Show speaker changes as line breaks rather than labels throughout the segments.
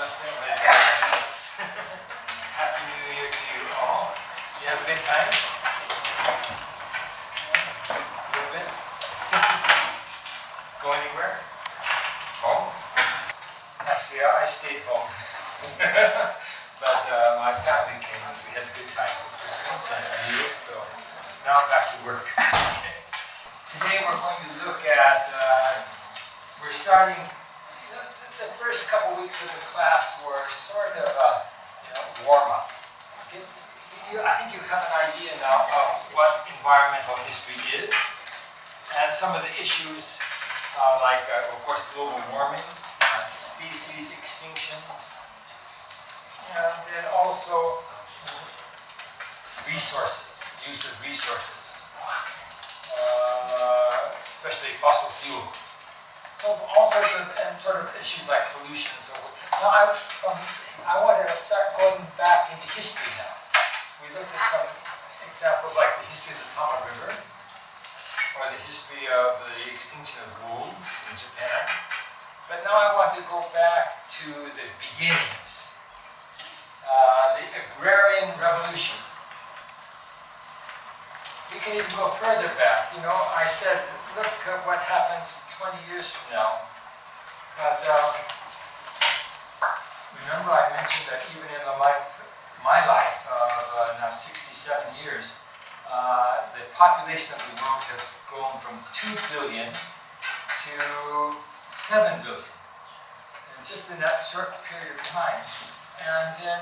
Happy New Year to you all. You have a good time? A little bit? Go anywhere? Home? Actually, I stayed home. But my family came and we had a good time for Christmas and New Year, so now I'm back to work. Okay. Today we're going to look at, we're starting, the first couple weeks of the class were sort of a warm-up. I think you have an idea now of what environmental history is, and some of the issues like, of course, global warming, species extinction, and then also resources, use of resources, especially fossil fuels. So all sorts of issues like pollution and so forth. Now I want to start going back into history now. We looked at some examples like the history of the Tama River, or the history of the extinction of wolves in Japan. But now I want to go back to the beginnings, the agrarian revolution. We can even go further back. I said, look at what happens 20 years from now. But remember I mentioned that even in my life of now 67 years, the population of the world has grown from 2 billion to 7 billion. And just in that short period of time. And then,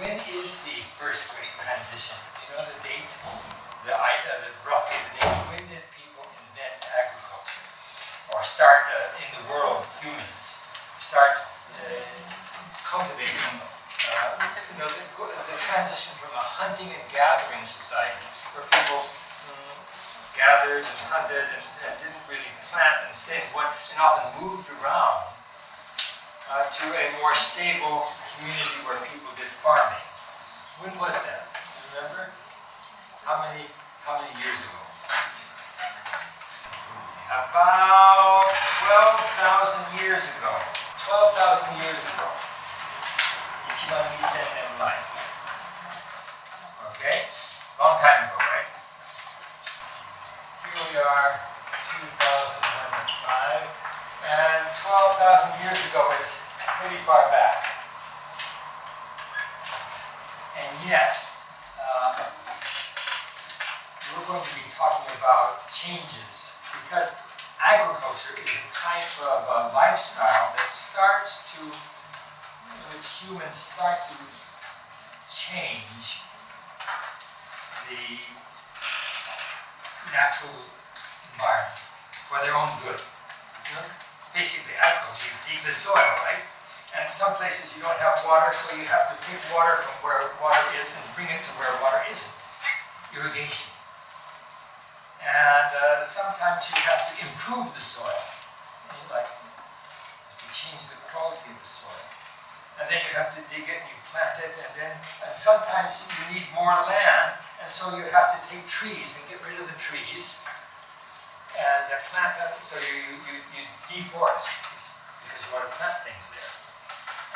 when is the first great transition? Do you know the date? Roughly the date. When did people invent agriculture? Or start, in the world, humans, start cultivating, the transition from a hunting and gathering society, where people gathered and hunted and didn't really plant and stay in one, and often moved around to a more stable community where people did farming. When was that? Remember? How many years ago? About 12,000 years ago. 12,000 years ago. 1万2000年前. Okay? Long time ago, right? Here we are, 2005, and 12,000 years ago is pretty far back. And yet, we're going to be talking about changes, because agriculture is a type of lifestyle that starts to, which humans start to change the natural environment for their own good. Basically, agriculture, you dig the soil, right? And some places you don't have water, so you have to take water from where water is and bring it to where water isn't. Irrigation. And sometimes you have to improve the soil. You change the quality of the soil. And then you have to dig it and you plant it, and sometimes you need more land, and so you have to take trees and get rid of the trees and plant them, so you deforest because you want to plant things there.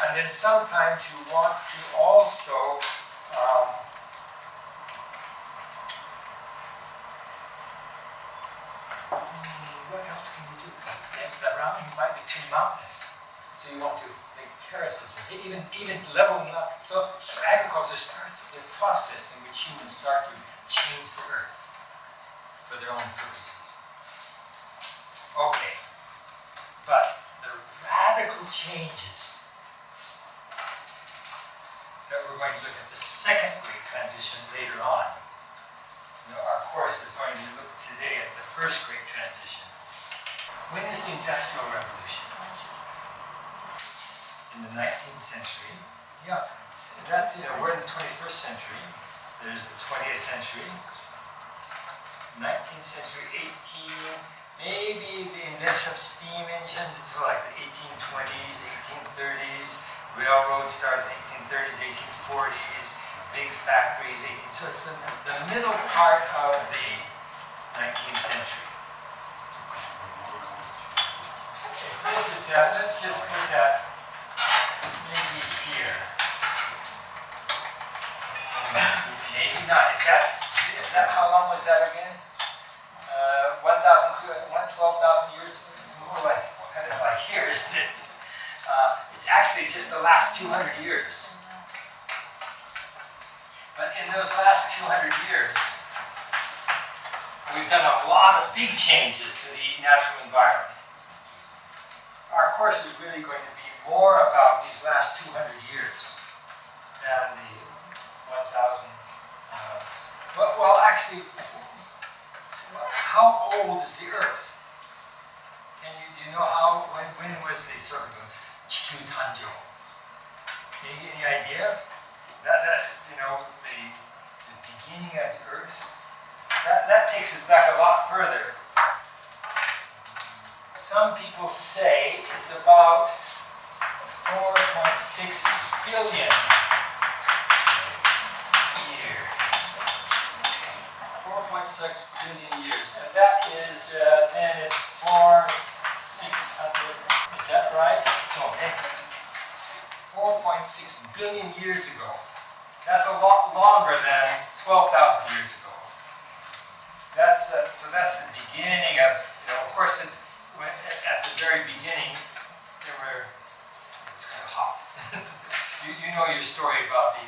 And then sometimes you want to also what else can you do? The surrounding might be too mountainous, so you want to make terraces and even leveling up. So agriculture starts the process in which humans start to change the earth for their own purposes. Okay, but the radical changes that we're going to look at the second great transition later on. Our course is going to look today at the first great transition. When is the Industrial Revolution? In the 19th century. Yeah, we're in the 21st century. There's the 20th century. 19th century, maybe the invention of steam engines. It's like the 1820s, 1830s. Railroads started in the 1830s, 1840s. Big factories, so it's the middle part of the 19th century. long was that again? 12,000 years? It's more like, kind of like here, isn't it? It's actually just the last 200 years. But in those last 200 years, we've done a lot of big changes to the natural environment. Our course is really going to be more about these last 200 years than the 1,000. Well, actually, how old is the Earth? Do you know when was the sort of Chikyū Tanjō? Any idea? The beginning of the Earth. That takes us back a lot further. Some people say it's about 4.6 billion years. 4.6 billion years. And that is, then it's 600. Is that right? So, 4.6 billion years ago. That's a lot longer than 12,000 years ago. So that's the beginning of, of course, at the very beginning, it's kind of hot. you know your story about it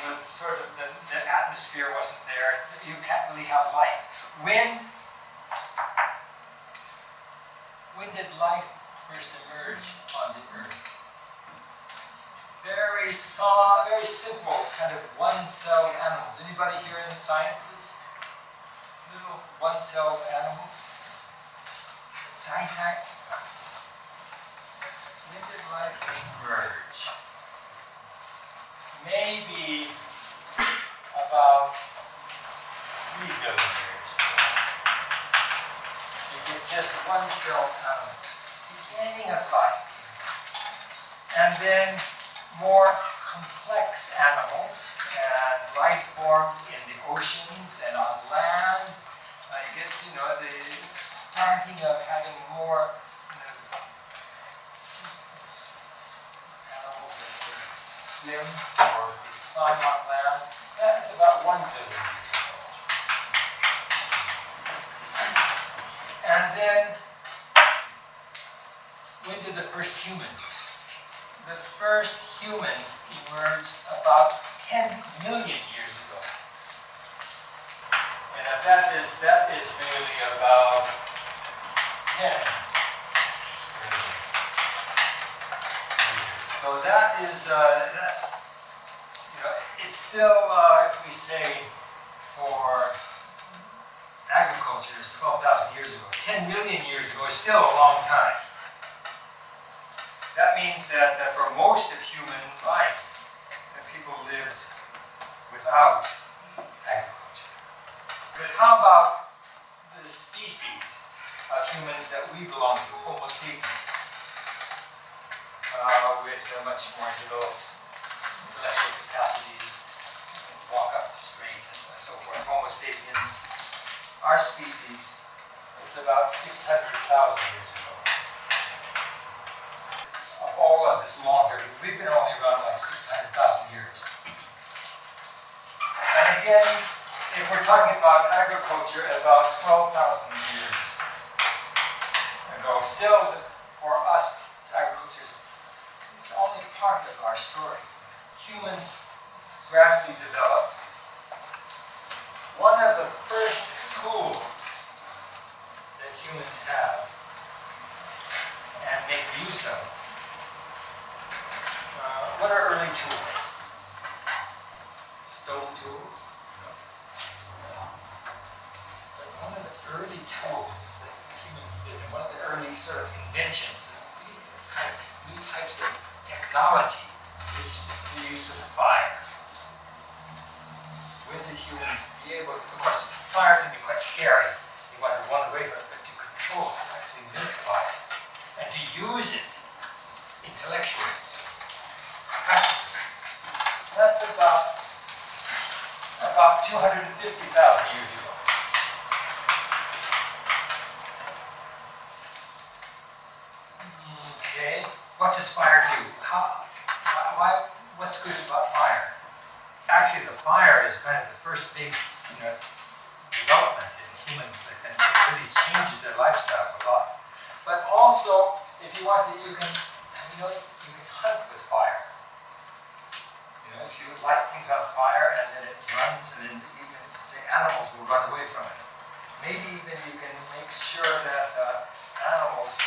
was sort of, the atmosphere wasn't there. You can't really have life. When did life first emerge on the Earth? Very simple, kind of one-celled animals. Anybody here in the sciences? Little one-celled animals? Tiny. When did life emerge? Maybe about 3 billion years ago. You get just one-celled animals. Beginning of life. And then more complex animals and life forms in the oceans and on land. You get, the starting of having more animals that can swim or climb on land. That's about 1 billion years ago. And then, when did the first humans? The first humans emerged about 10 million years ago. And that is really about 10 million. So that's, it's still, if we say, for agriculture, it's 12,000 years ago. 10 million years ago is still a long time. That means that for most of human life, people lived without agriculture. But how about the species of humans that we belong to, Homo sapiens, with much more developed intellectual capacities, walk up straight and so forth. Homo sapiens, our species, it's about 600,000 years ago. All of this longer. We've been only around like 600,000 years. And again, if we're talking about agriculture, about 12,000 years ago, still for us, agriculture is only part of our story. Humans gradually developed. One of the first tools that humans have and make use of. What are early tools? Stone tools? But one of the early tools that humans did, and one of the early sort of inventions, kind of new types of technology, is the use of fire. When did humans be able to, of course, fire can be quite scary. You want to run away from it, but to control it, actually make fire, and to use it intellectually. That's about 250,000 years ago. Okay, what does fire do? What's good about fire? Actually, the fire is kind of the first big, development in humans that really changes their lifestyles a lot. But also, if you want to, you can hunt with fire. If you light things on fire and then it runs, and then you can say animals will run away from it. Maybe even you can make sure that animals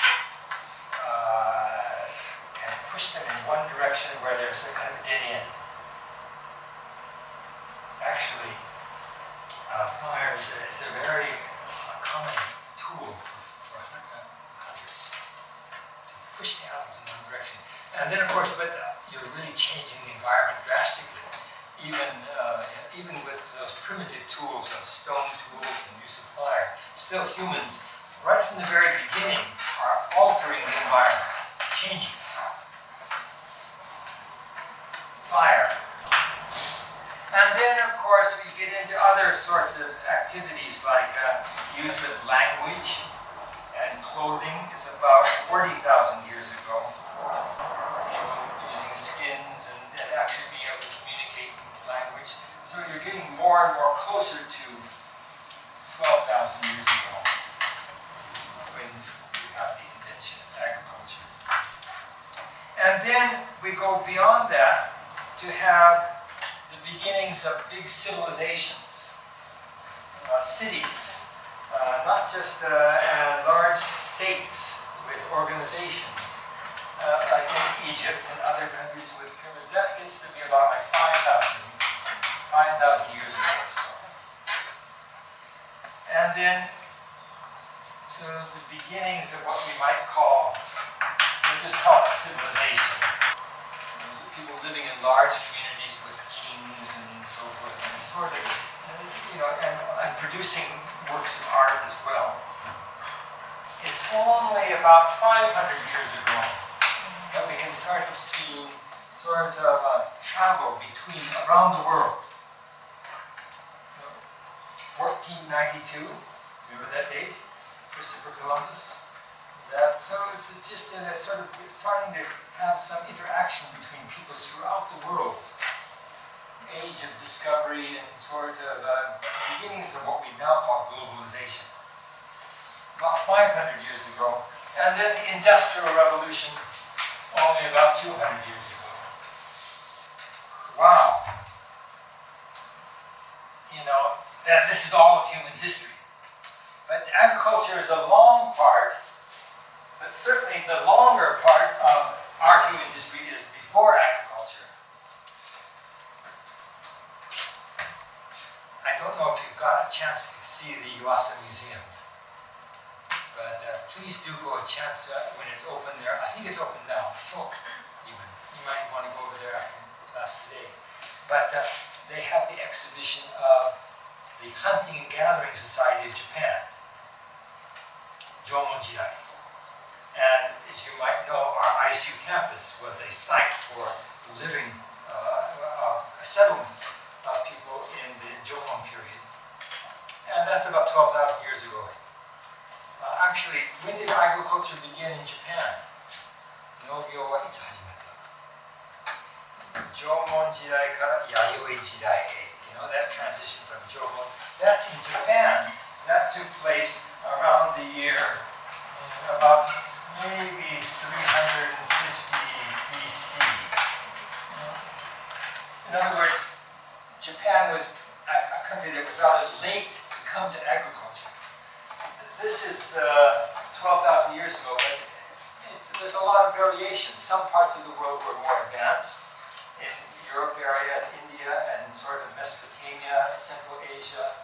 can push them in one direction where there's a kind of dead end. Actually, fire is a very common tool for hunters to push the animals in one direction. And then, of course, but you're really changing the environment drastically. Even with those primitive tools of stone tools and use of fire, still humans, right from the very beginning, are altering the environment, changing it. Fire. And then, of course, we get into other sorts of activities like use of language and clothing is about 40,000 years ago. People using skins and actually being able to communicate in language. So you're getting more and more closer to 12,000 years ago when we have the invention of agriculture. And then we go beyond that to have the beginnings of big civilizations, cities, not just large states with organizations, like in Egypt and other countries with pyramids. That gets to be about like 5,000 years ago or so. And then, so the beginnings of what we might call, we'll just call it civilization. People living in large communities with kings and so forth, and sort of, and producing works of art as well. It's only about 500 years ago that we can start to see sort of travel around the world. 1492, remember that date? Christopher Columbus. So it's just sort of starting to have some interaction between people throughout the world. Age of discovery and sort of beginnings of what we now call globalization. About 500 years ago. And then the Industrial Revolution only about 200 years ago. Wow. This is all of human history. But agriculture is a long part. But certainly the longer part of our human history is before agriculture. I don't know if you've got a chance to see the Yuasa Museum, but please do go a chance when it's open there. I think it's open now. Even. You might want to go over there after class today. But they have the exhibition of the Hunting and Gathering Society of Japan, Jomon Jidai. And as you might know, our ISU campus was a site for living settlements of people in the Jomon period. And that's about 12,000 years ago. Actually, when did agriculture begin in Japan? Nogyo wa itsu hajimetta? Jomon jidai kara Yayoi jidai. That transition from Jomon. That in Japan, that took place around the year about maybe 350 BC. In other words, Japan was a country that was rather late to come to agriculture. This is 12,000 years ago, but there's a lot of variation. Some parts of the world were more advanced. In the Europe area, India, and sort of Mesopotamia, Central Asia,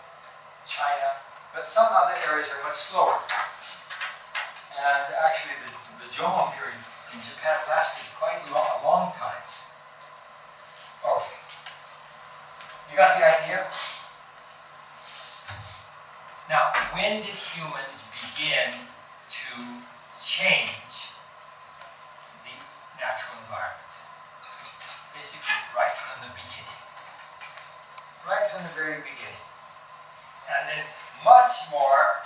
China. But some other areas are much slower. And actually, the Jomon period in Japan lasted quite a long time. Okay. You got the idea? Now, when did humans begin to change the natural environment? Basically, right from the beginning. Right from the very beginning. And then much more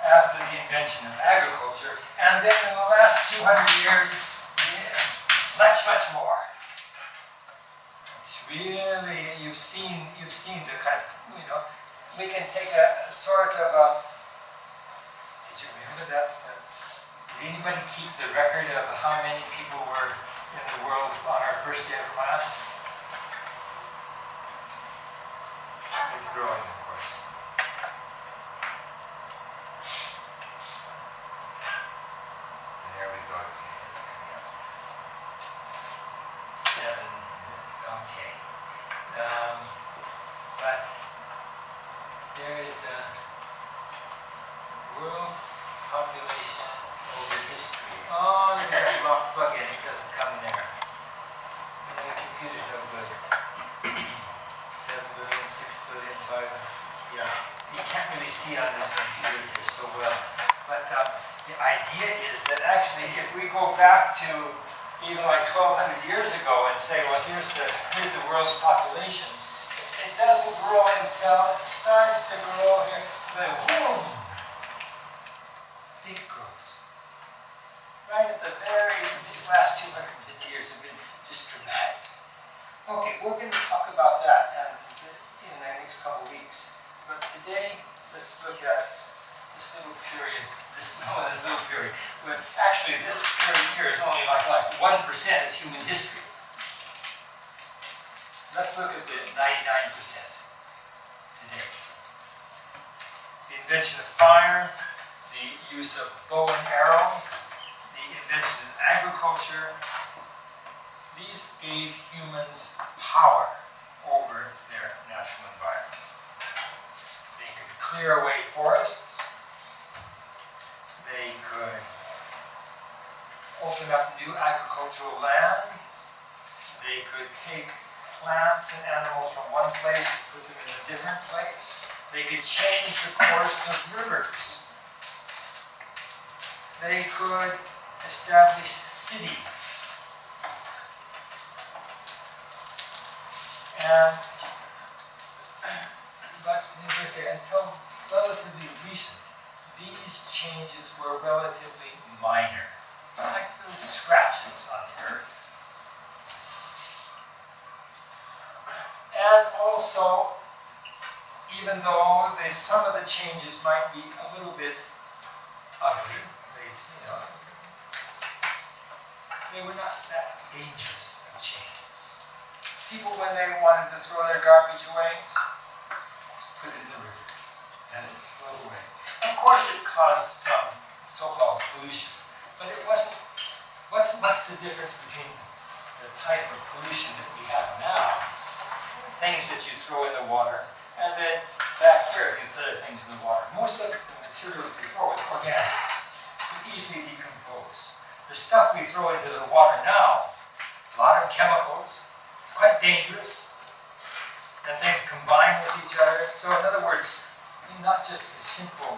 after the invention of agriculture, and then in the last 200 years, much more. It's really, you've seen the kind of, we can take a sort of a, did you remember that? Did anybody keep the record of how many people were in the world on our first day of class? It's growing, of course. There we go. It's coming up. 7. Okay. But there is a world population over history. Oh, look at that plug in. It doesn't come there. The computer's no good. 7 billion, 6 billion, 5 billion. Yeah. You can't really see on this computer here so well. But the idea is that actually if we go back to even like 1,200 years ago and say, well, here's the world's population, it doesn't grow until it starts to grow here. Then boom! Big growth. Right at the these last 250 years have been just dramatic. Okay, we're going to talk about that in the next couple weeks. But today, let's look at this little period. This little period. But actually, this period here is only like 1% is human history. Let's look at the 99% today. The invention of fire, the use of bow and arrow, the invention of agriculture. These gave humans power over their natural environment. They could clear away forests. They could open up new agricultural land. They could take plants and animals from one place and put them in a different place. They could change the course of rivers. They could establish cities. But as I say, until relatively recent, these changes were relatively minor, like little scratches on the earth. And also, even though some of the changes might be a little bit ugly, they were not that dangerous of changes. People, when they wanted to throw their garbage away, put it in the river, and it flowed away. Of course, it caused some so-called pollution, but it wasn't. What's the difference between the type of pollution that we have now, things that you throw in the water, and then back here, these other things in the water? Most of the materials before was organic, could easily decompose. The stuff we throw into the water now, a lot of chemicals. It's quite dangerous, and things combine with each other. So in other words, not just the simple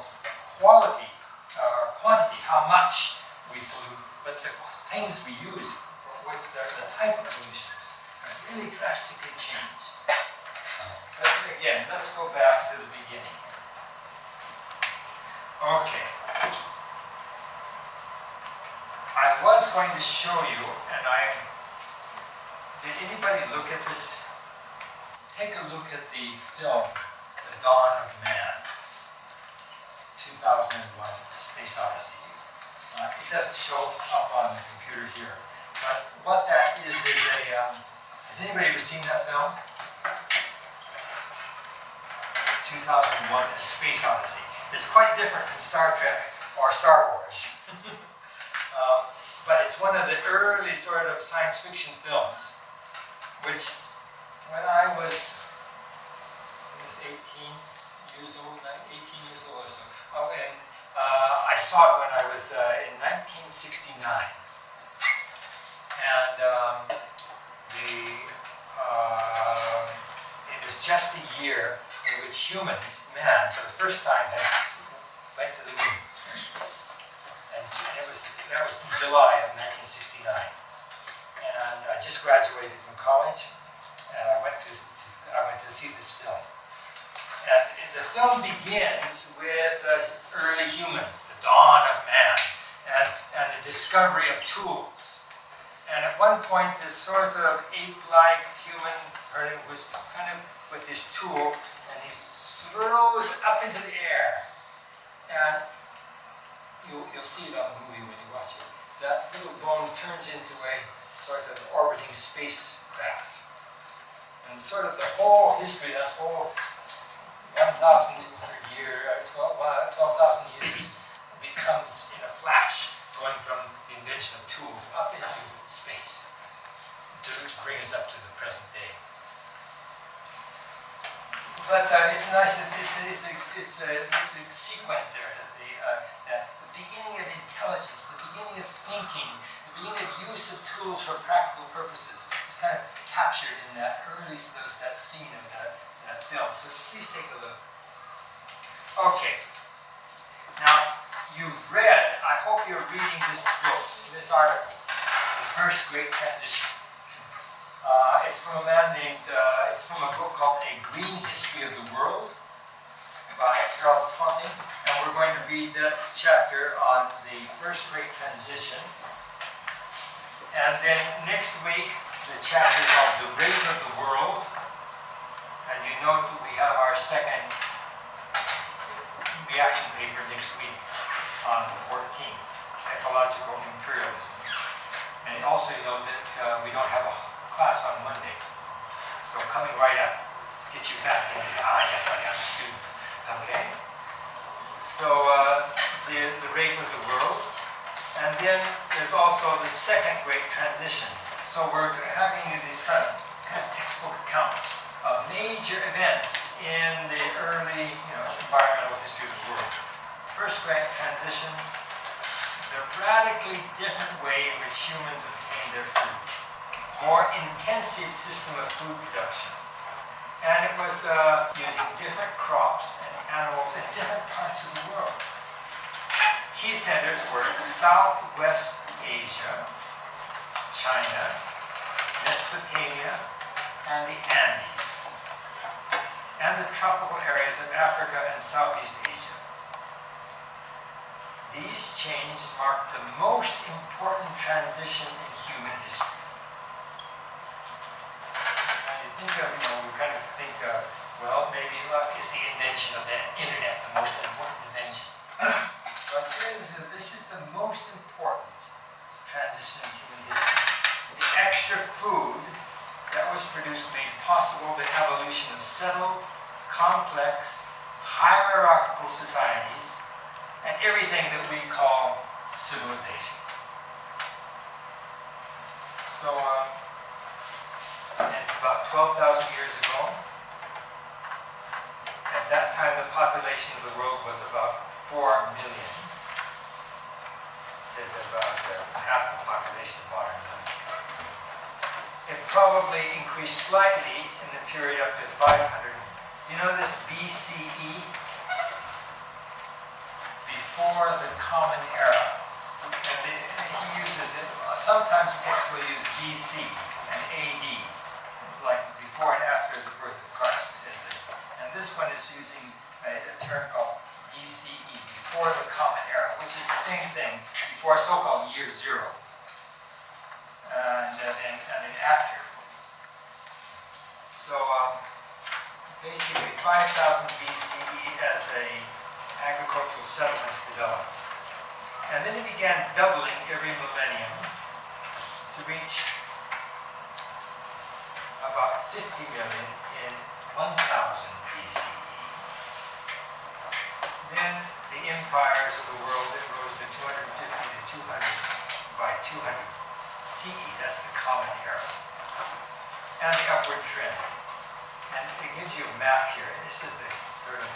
quality or quantity, how much we pollute, but the things we use for which the type of pollutions are really drastically changed. But again, let's go back to the beginning. Okay. I was going to show you, and did anybody look at this? Take a look at the film, The Dawn of Man, 2001, Space Odyssey. It doesn't show up on the computer here, but what that is has anybody ever seen that film? 2001, A Space Odyssey. It's quite different from Star Trek or Star Wars. But it's one of the early sort of science fiction films, which when I was 18 years old or so, and I saw it when I was in 1969. And it was just a year in which humans, man, for the first time went to the moon. And that was in July of 1969. And I just graduated from college, and I went to see this film. And the film begins with early humans, the dawn of man, and the discovery of tools. And at one point, this sort of ape-like human hurling was kind of with his tool, and he throws it up into the air. And you'll see it on the movie when you watch it. That little bone turns into a sort of orbiting spacecraft. And sort of the whole history, that whole 1,200 years, 12,000 years, becomes in a flash, going from the invention of tools up into space to bring us up to the present day. But it's nice. It's a sequence there. The beginning of intelligence, the beginning of thinking, the beginning of use of tools for practical purposes is kind of captured in that that scene of that film. So please take a look. Okay. Now you've read. I hope you're reading this book, this article, The First Great Transition. It's from a man named. It's from a book called A Green History of the World by Harold Ponting, and we're going to read that chapter on the First Great Transition. And then next week, the chapter called The Rate of the World. And you note that we have our second reaction paper next week on the 14th, Ecological Imperialism. And also you note that we don't have a class on Monday. So coming right up, get you back into the student. Okay? So the rate of the world. And then there's also the second great transition. So we're having these kind of textbook accounts of major events in the early environmental history of the world. First great transition, the radically different way in which humans obtain their food. More intensive system of food production. And it was using different crops and animals in different parts of the world. Key centers were Southwest Asia, China, Mesopotamia, and the Andes, and the tropical areas of Africa and Southeast Asia. These changes marked the most important transition in human history. Think of, we kind of think, well, maybe is the invention of the internet the most important invention. But this is the most important transition in human history. The extra food that was produced made possible the evolution of settled, complex, hierarchical societies and everything that we call civilization. So, it's about 12,000 years ago. At that time, the population of the world was about 4 million. It says about half the population of modern time. It probably increased slightly in the period up to 500. You know this BCE? Before the Common Era. And he uses it. Sometimes texts will use BC and AD. Like before and after the birth of Christ. And this one is using a term called BCE, before the Common Era, which is the same thing, before so-called year zero. And then after. So basically 5,000 BCE as agricultural settlements developed. And then it began doubling every millennium to reach about 50 million in 1000 BCE. Then the empires of the world, it rose to 250 to 200 by 200 CE. That's the Common Era. And the upward trend. And it gives you a map here. This is the sort of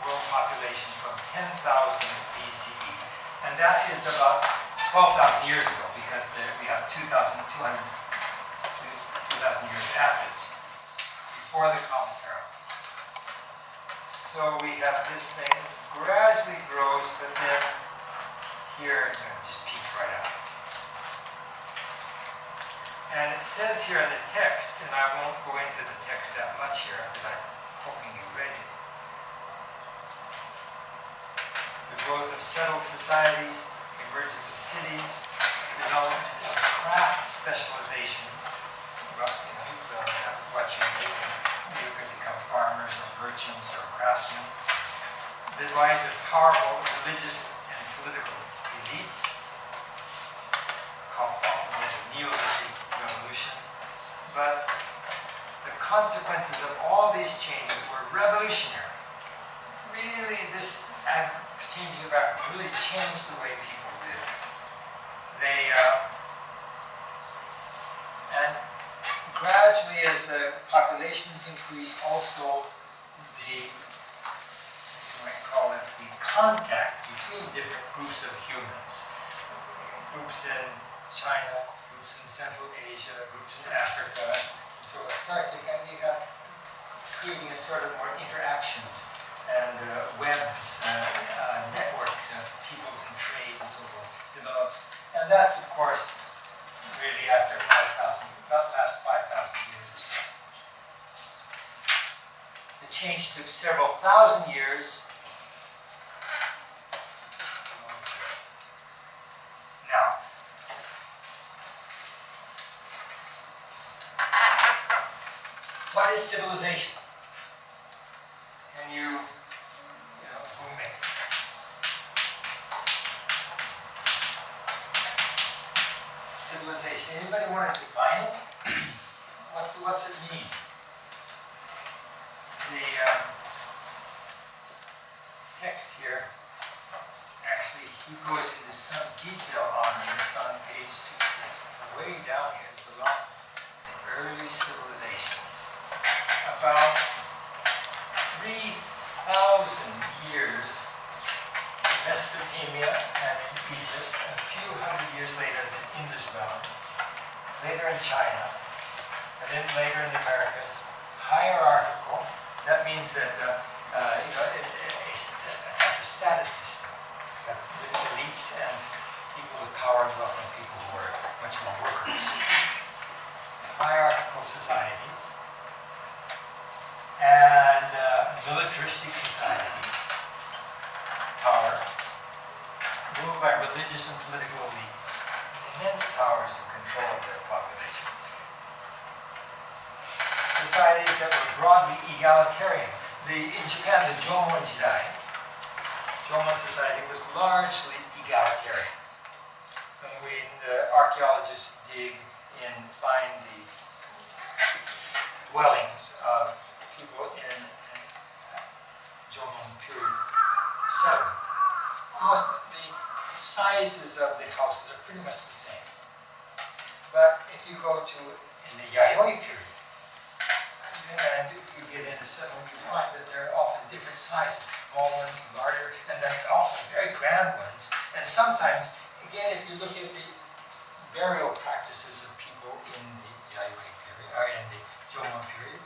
world population from 10,000 BCE. And that is about 12,000 years ago, because we have 2,200 years after it's before the Common Era. So we have this thing gradually grows, but then here it just peaks right out. And it says here in the text, and I won't go into the text that much here because I'm hoping you read it. The growth of settled societies, emergence of cities, development of craft specialization. structure. You can become farmers or merchants or craftsmen. The rise of powerful religious and political elites, called often the Neolithic Revolution. But the consequences of all these changes were revolutionary. Really, this changing about really changed the way people live. And gradually, as the populations increased, also the, you might call it, the contact between different groups of humans. Groups in China, groups in Central Asia, groups in Africa. So it started to become creating a sort of more interactions and webs, networks of peoples and trade and so forth develops. And that's, of course, really after 5,000, about the last 5,000 years or so. The change took several thousand years. Now, what is civilization? Can you who may? Civilization. Anybody want to define it? What's it mean? The text here actually he goes into some detail on this on page 60, way down here. It's a lot. The early civilizations, about 3,000 years in Mesopotamia and in Egypt, a few hundred years later the Indus Valley, later in China, and then later in the Americas. Hierarchical, that means that a status system, that with elites and people with power and wealth and people who are much more workers. Hierarchical societies and militaristic societies, power, ruled by religious and political elites, immense powers of control of their populations. Societies that were broadly egalitarian. In Japan, the Jomon society was largely egalitarian. When the archaeologists dig and find the dwellings of people in Jomon period settlement, most of the sizes of the houses are pretty much the same. But if you go to in the Yayoi period, and if you get into settlement, you find that there are often different sizes, small ones, larger, and then often very grand ones. And sometimes, again, if you look at the burial practices of people in the Yayoi period, or in the Jomon period,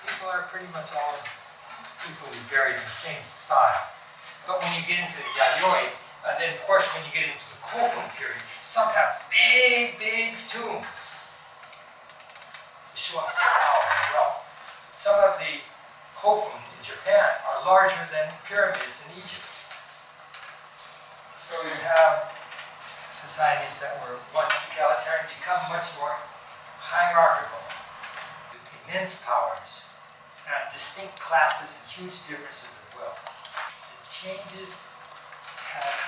people are pretty much all equally buried in the same style. But when you get into the Yayoi, then of course when you get into the Kofun period, some have big, big tombs to show off their power and wealth. Some of the Kofun in Japan are larger than pyramids in Egypt. So you have societies that were once egalitarian become much more hierarchical, with immense powers, and distinct classes and huge differences of wealth. The changes have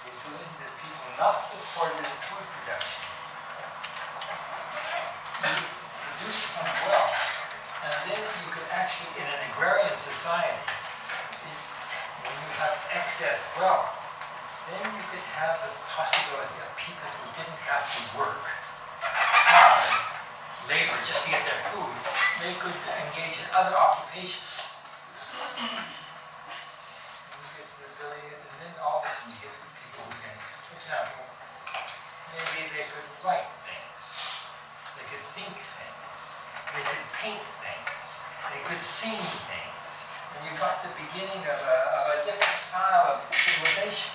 the ability that people not supported in food production produce some wealth. And then you could actually, in an agrarian society, when you have excess wealth, then you could have the possibility of people who didn't have to work hard, labor just to get their food, they could engage in other occupations. And then all of a sudden you get people who can, for example, maybe they could write things, they could think things, they could paint things, they could sing things. And you got the beginning of a different style of civilization,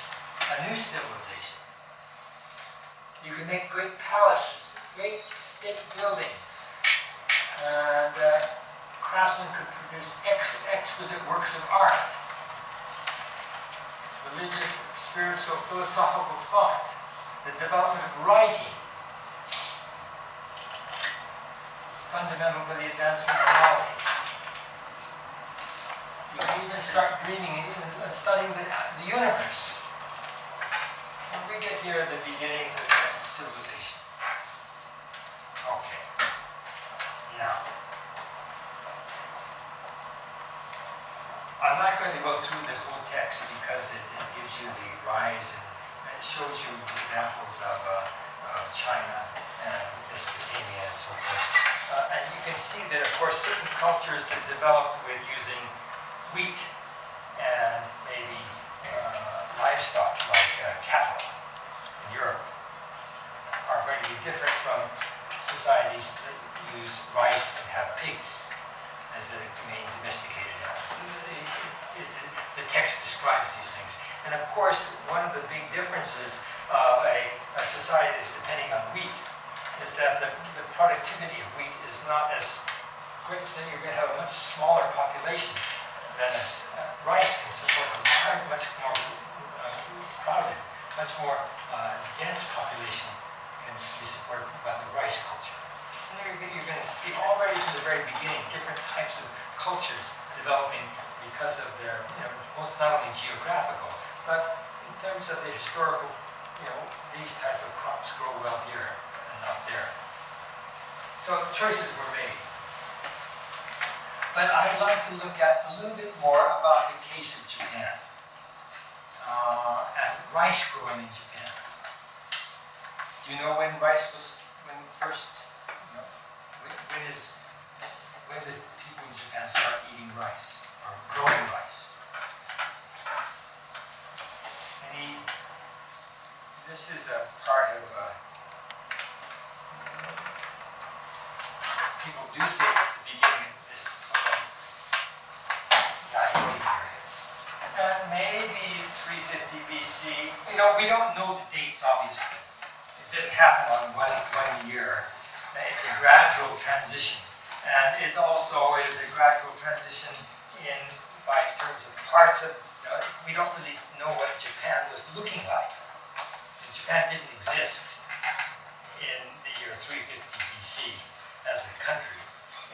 a new civilization. You could make great palaces, great state buildings, and craftsmen could produce exquisite works of art, religious, spiritual, philosophical thought, the development of writing, fundamental for the advancement of knowledge. You can even start dreaming and studying the universe. When we get here at the beginnings of civilization. Okay. Now, I'm not going to go through the whole text because it gives you the rise and it shows you examples of China and Mesopotamia and so forth. And you can see that, of course, certain cultures that developed with using wheat and maybe livestock like cattle in Europe are going to be different from societies that use rice and have pigs as the main domesticated animals. The text describes these things. And of course, one of the big differences of a society that's depending on wheat is that the productivity of wheat is not as great, so you're going to have a much smaller population than rice can support a large, much more crowded, much more dense population can be supported by the rice culture. And you're going to see already from the very beginning different types of cultures developing because of their, not only geographical, but in terms of the historical, these type of crops grow well here and not there. So choices were made. But I'd like to look at a little bit more about the case of Japan and rice growing in Japan. Do you know when rice was first? When did people in Japan start eating rice or growing rice? This is a part of. People do say it's the beginning of this sort of Daimyo period. And maybe 350 BC. We don't know the dates, obviously. It didn't happen on one year. It's a gradual transition. And it also is a gradual transition by terms of parts of, we don't really know what Japan was looking like. Japan didn't exist in the year 350 BC. As a country,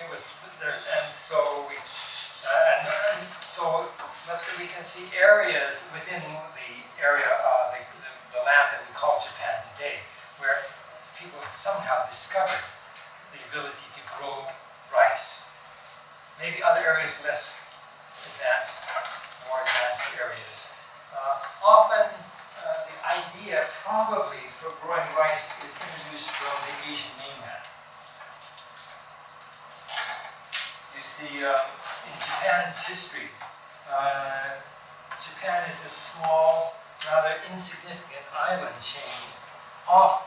it was there, and so we can see areas within the area of the land that we call Japan today, where people somehow discovered the ability to grow rice. Maybe other areas less advanced, more advanced areas. Often, the idea probably for growing rice is introduced from the Asian mainland. In Japan's history, Japan is a small, rather insignificant island chain off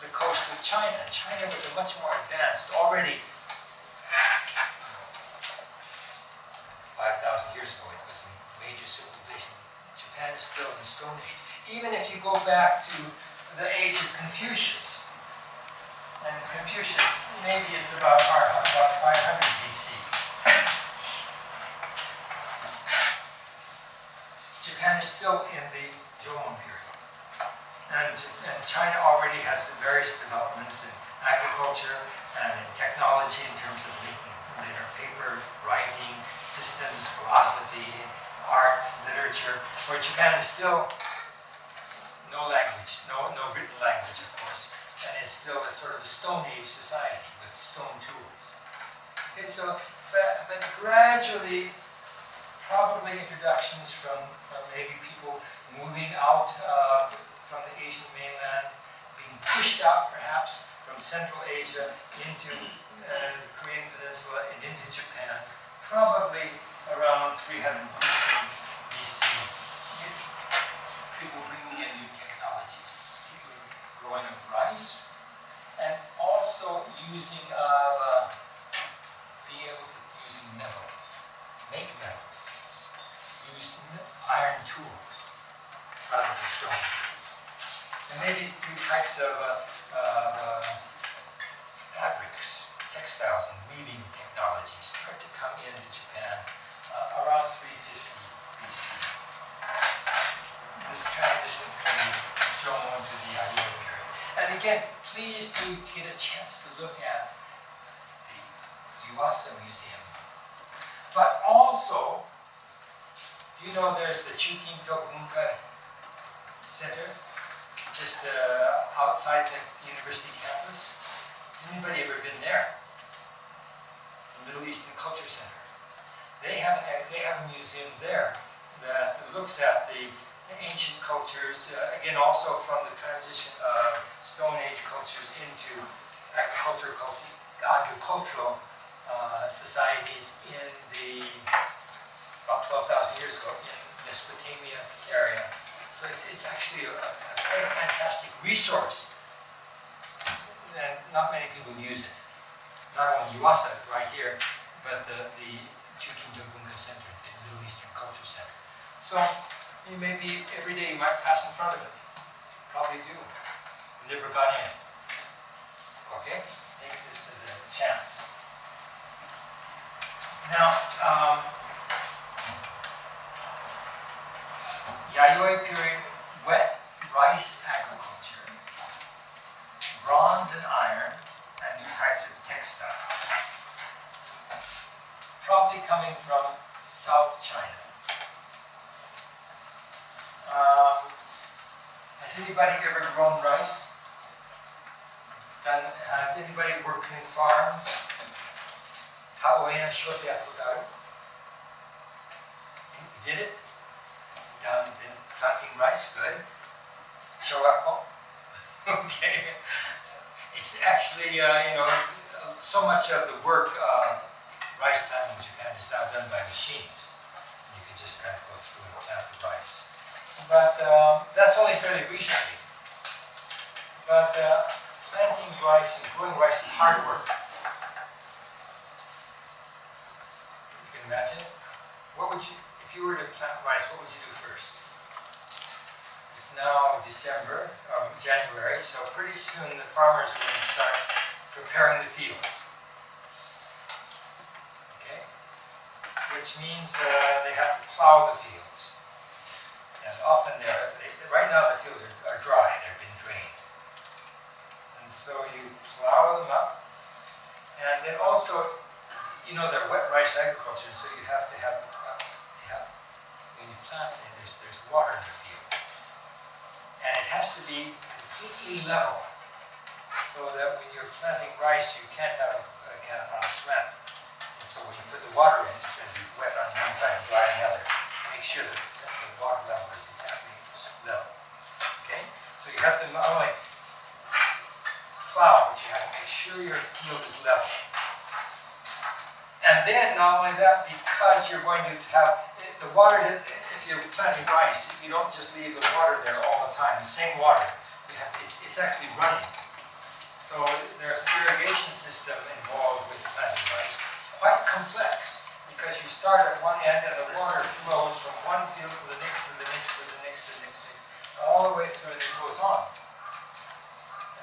the coast of China. China was a much more advanced, already 5,000 years ago, it was a major civilization. Japan is still in the Stone Age. Even if you go back to the age of Confucius, and Confucius, maybe it's about 500 BC. Japan is still in the Jomon period. And China already has the various developments in agriculture and in technology in terms of making later paper, writing, systems, philosophy, arts, literature, where Japan is still no language, no written language, of course, and is still a sort of a Stone Age society with stone tools. Okay, so, but gradually, probably introductions from maybe people moving out from the Asian mainland, being pushed out perhaps from Central Asia into the Korean Peninsula and into Japan, probably around 350 BC. People bringing in new technologies, people growing of rice, and also using of being able to use metals, make metals, use iron tools rather than stone tools. And maybe new types of fabrics, textiles, and weaving technologies start to come into Japan around 350 BC. This transition from the Jomon to the Edo period. And again, please do get a chance to look at the Yuasa Museum. But also, you know there's the Chukinto Bunka Center, just outside the university campus. Has anybody ever been there? The Middle Eastern Culture Center. They have a museum there that looks at the ancient cultures, again also from the transition of Stone Age cultures into agricultural societies in the about 12,000 years ago in Mesopotamia area. So it's actually a very fantastic resource, and not many people use it. Not only Yuasa right here, but the Chukinto Bunka Center, the Middle Eastern Culture Center. So maybe every day you might pass in front of it. Probably do. Never got in. Okay? Take this as a chance. Now, Yayoi period, wet rice agriculture, bronze and iron, and new types of textiles. Probably coming from South China. Has anybody ever grown rice? Has anybody worked in farms? You did it? Down you've been planting rice, good. Shogakko? Okay. It's actually, so much of the work of rice planting in Japan is now done by machines. You can just kind of go through and plant the rice. But that's only fairly recently. But planting rice and growing rice is hard work. You can imagine. If you were to plant rice, what would you do first? It's now December, January, so pretty soon the farmers are going to start preparing the fields. Okay? Which means they have to plow the fields. And often right now the fields are dry, they've been drained. And so you plow them up. And then also, they're wet rice agriculture, so you have to have, when you plant it, there's water in the field. And it has to be completely level, so that when you're planting rice, you can't have it on a slant. And so when you put the water in, it's going to be wet on one side and dry on the other. Make sure that the water level is exactly level. Okay? So you have to not only plow, but you have to make sure your field is level. And then not only that, because you're going to have the water, if you're planting rice, you don't just leave the water there all the time, the same water. It's actually running. So there's an irrigation system involved with planting rice, quite complex, because you start at one end and the water flows from one field to the next, to the next, to the next, to the next, all the way through, and it goes on.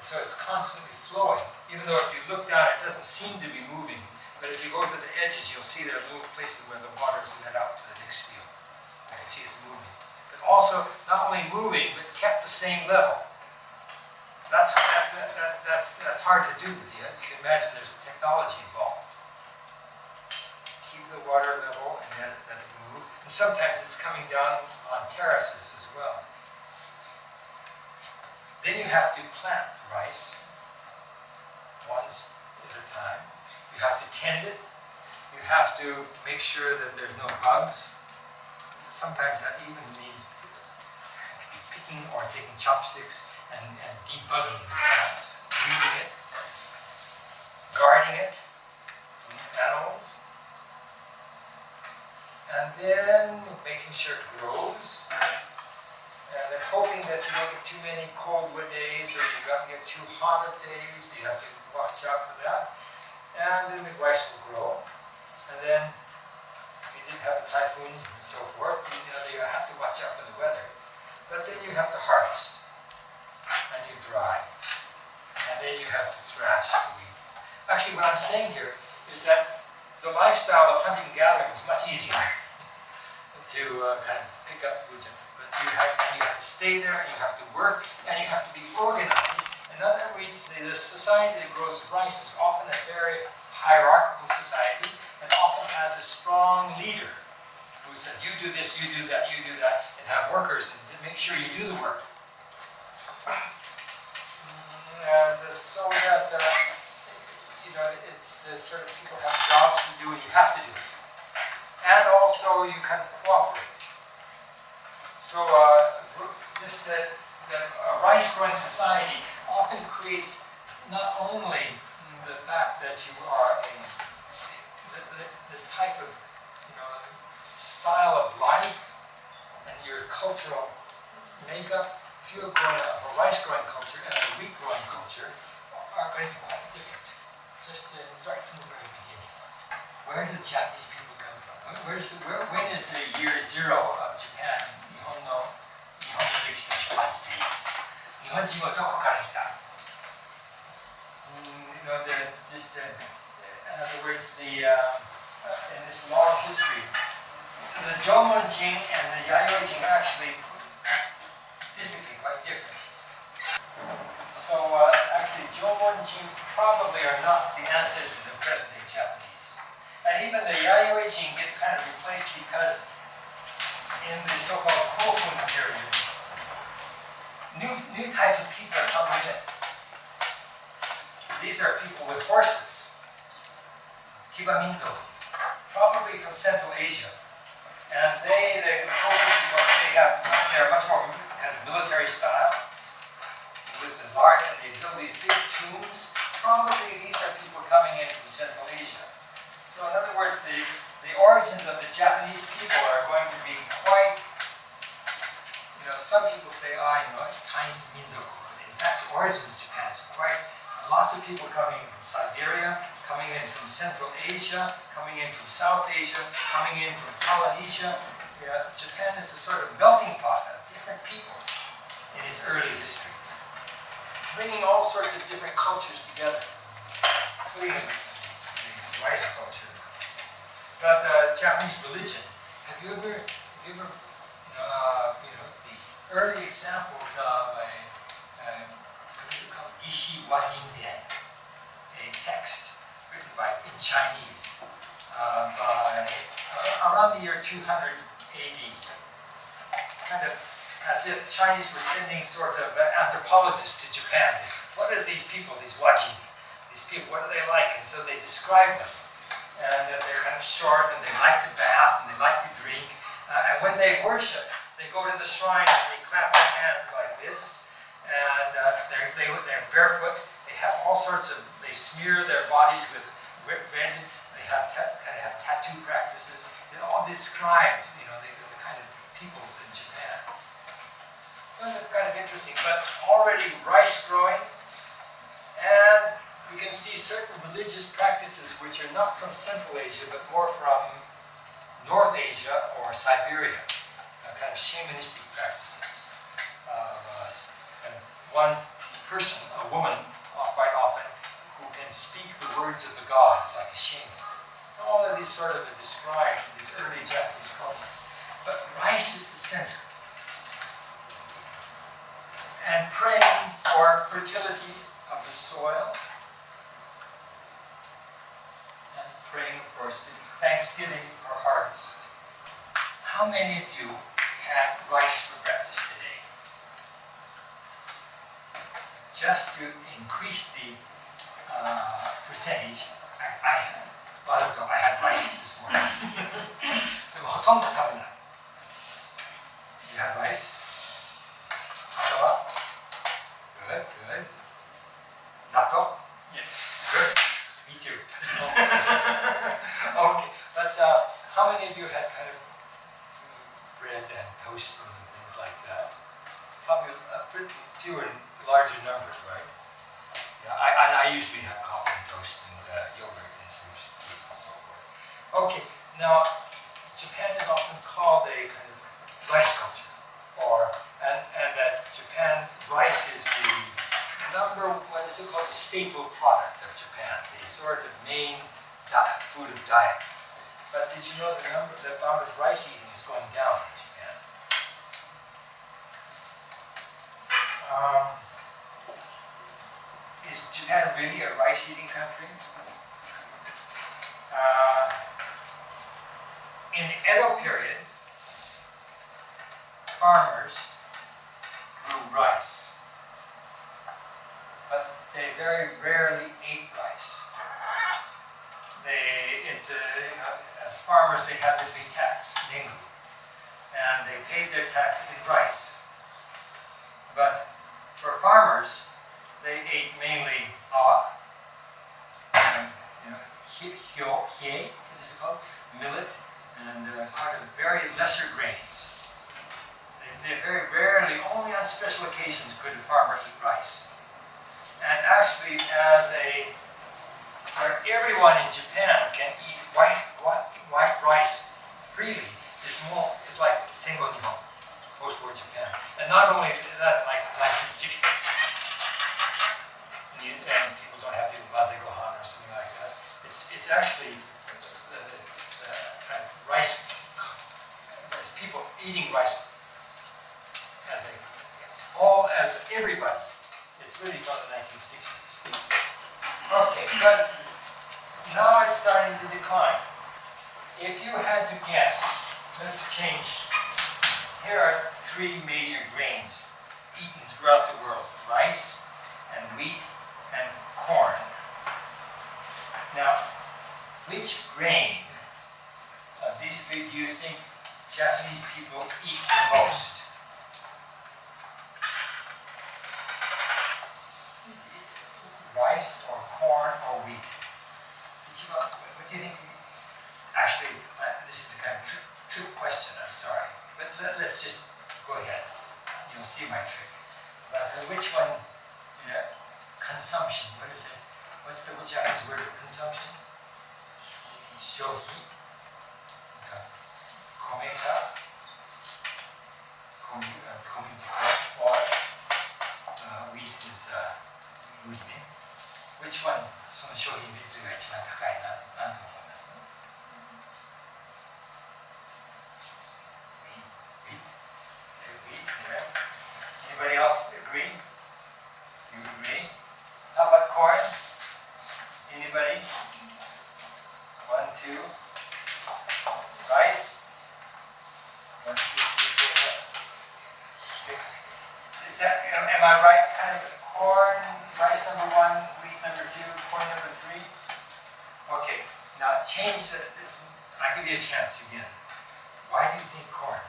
And so it's constantly flowing, even though if you look down, it doesn't seem to be moving. But if you go to the edges, you'll see there are little places where the water is let out to the next field. You can see it's moving. But also, not only moving, but kept the same level. That's hard to do. You can imagine there's technology involved. Keep the water level and then let it move. And sometimes it's coming down on terraces as well. Then you have to plant rice once at a time. You have to tend it. You have to make sure that there's no bugs. Sometimes that even means picking or taking chopsticks and debugging the plants, weeding it, guarding it from animals, and then making sure it grows. And then hoping that you don't get too many cold days or you don't get too hot of days. You have to watch out for that. And then the rice will grow. And then, if you didn't have a typhoon and so forth, you have to watch out for the weather. But then you have to harvest. And you dry. And then you have to thrash the wheat. Actually, what I'm saying here is that the lifestyle of hunting and gathering is much easier to kind of pick up foods. But you have to stay there, and you have to work, and you have to be organized. In other words, the society that grows rice is often a very hierarchical society and often has a strong leader who says, you do this, you do that, you do that, and have workers and make sure you do the work. And so that, it's sort of people have jobs to do and you have to do it. And also you can cooperate. So just that a rice-growing society often creates not only the fact that you are this type of style of life and your cultural makeup. If you're growing up a rice-growing culture and a wheat-growing culture are going to be quite different, just right from the very beginning. Where do the Japanese people come from? When is the year zero of Japan? 日本の歴史の出発点。日本人はどこから来た？ in other words, in this long history, the Jomonjin and the Yayoi-jin actually disagree quite differently. So actually, Jomonjin probably are not the ancestors of present-day Japanese. And even the Yayoi-jin get kind of replaced because in the so-called Kofun period, new types of people are coming in. These are people with horses, Kiba Minzo, probably from Central Asia. And they're much more kind of military style, with the large, and they build these big tombs. Probably these are people coming in from Central Asia. So in other words, the origins of the Japanese people are going to be quite, some people say, it's Chinese Minzo. In fact, the origin of Japan is quite, lots of people coming from Siberia, coming in from Central Asia, coming in from South Asia, coming in from Polynesia. Japan is a sort of melting pot of different peoples in its early history, bringing all sorts of different cultures together, including the rice culture. But Japanese religion, have you ever the early examples of what do you call Gishi Wajin Den, a text written in Chinese by around the year 200 AD, kind of as if Chinese were sending sort of anthropologists to Japan. What are these people, these Wajin? These people, what are they like? And so they describe them. And they're kind of short, and they like to bath, and they like to drink. And when they worship, they go to the shrine and they clap their hands like this. And they're barefoot. They have all sorts of, they smear their bodies with red. They have kind of have tattoo practices. They're all described, the kind of peoples in Japan. So it's kind of interesting, but already rice growing, and we can see certain religious practices which are not from Central Asia, but more from North Asia or Siberia, kind of shamanistic practices. And one person, a woman, quite often, who can speak the words of the gods like a shaman. All of these sort of are described in these early Japanese cultures. But rice is the center. And praying for fertility of the soil. And praying, of course, to Thanksgiving for harvest. How many of you had rice for breakfast today? Just to increase the percentage, I had rice this morning. でもほとんど食べない。You had rice? あとは Good, good. 納豆? Yes. Good. Me too. Okay, but how many of you had kind of bread and toast and things like that? Probably pretty fewer and larger numbers, right? Yeah, I usually have coffee and toast and yogurt and some fruit and so forth. Okay, now Japan is often called a kind of rice culture, and that Japan rice is the what is it called, the staple product of Japan, the sort of main food of diet. But did you know the amount of rice eating is going down in Japan? Is Japan really a rice-eating country? Edo period, farmers grew rice, but they very rarely ate rice. As farmers, they had to pay tax, nengu, and they paid their tax in rice. But for farmers, they ate mainly awa, hie, what is it called? Millet, and part of very lesser grains. They very rarely, only on special occasions, could a farmer eat rice. And actually, where everyone in Japan can eat white rice freely, is like Sengo Nihon, post-war Japan. And not only that, like the 1960s, and people don't have to do maze gohan or something like that. It's actually rice. It's people eating rice as everybody. It's really from the 1960s. Okay, but now it's starting to decline. If you had to guess, let's change. Here are three major grains eaten throughout the world: rice and wheat and corn. Now, which grain of these three do you think Japanese people eat the most? Rice or corn or wheat? What do you think? Actually, this is the kind of trick question, I'm sorry. But let's just go ahead. You'll see my trick. But which one, consumption, what is it? What's the Japanese word for consumption? Shohi. Komeka. Or wheat is wheat. Which one, その商品率が一番高いな、なんと思います？ Wheat, yeah. Anybody else agree? You agree? How about corn? Anybody? 1, 2. Rice? 1, 2, 3, 4. Is that, am I right? Kind of corn, rice number 1, wheat number 2, corn number 3? Okay, now change I'll give you a chance again. Why do you think corn?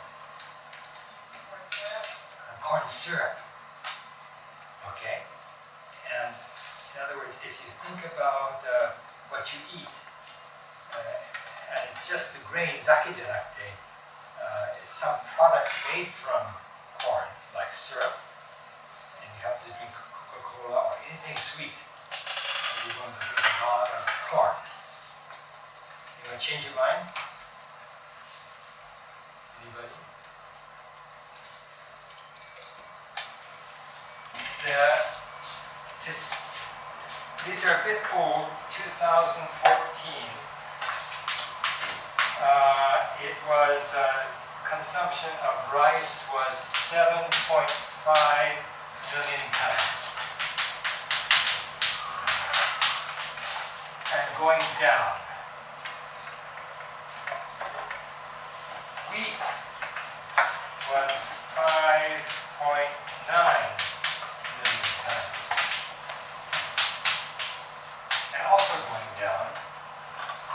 Corn syrup.
Corn syrup. Okay? And in other words, if you think about what you eat, and it's just the grain, だけじゃなくて, it's some product made from corn, like syrup, and you have to drink Coca-Cola or anything sweet, you're going to drink a lot of corn. You want to change your mind? Anybody? These are a bit old, 2014. It was, consumption of rice was 7.5 million tons. And going down. Wheat was 5.9 million tons. And also going down.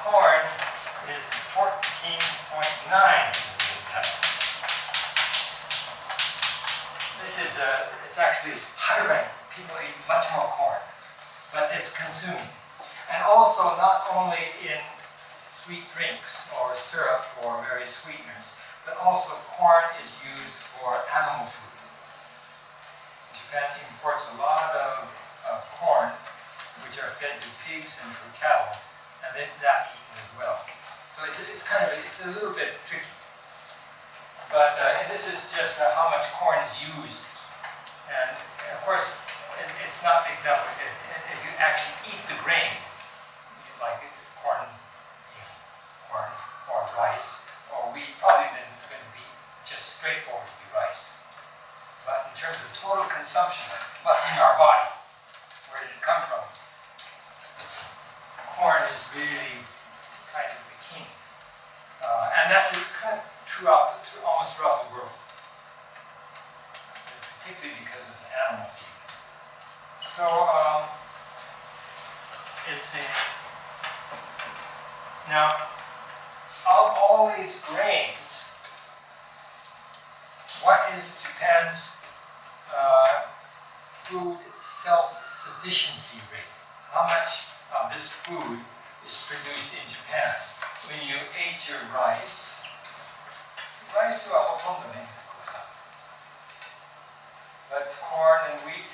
Corn is 14.9 million tons. This is, it's actually harder. People eat much more corn, but it's consuming. And also not only in sweet drinks or syrup or various sweeteners, but also corn is used for animal food. Japan imports a lot of corn, which are fed to pigs and for cattle, and that eaten as well. So it's a little bit tricky. But this is just how much corn is used. And of course, it's not the example, if you actually eat the grain, like corn or rice or wheat, probably then it's going to be just straightforward to be rice. But in terms of total consumption, what's in our body, where did it come from? Corn is really kind of the king. And And that's kind of almost throughout the world, particularly because of the animal feed. So it's a now of all these grains, what is Japan's food self-sufficiency rate? How much of this food is produced in Japan? When you ate your rice, riceはほとんどね、国産。But corn and wheat,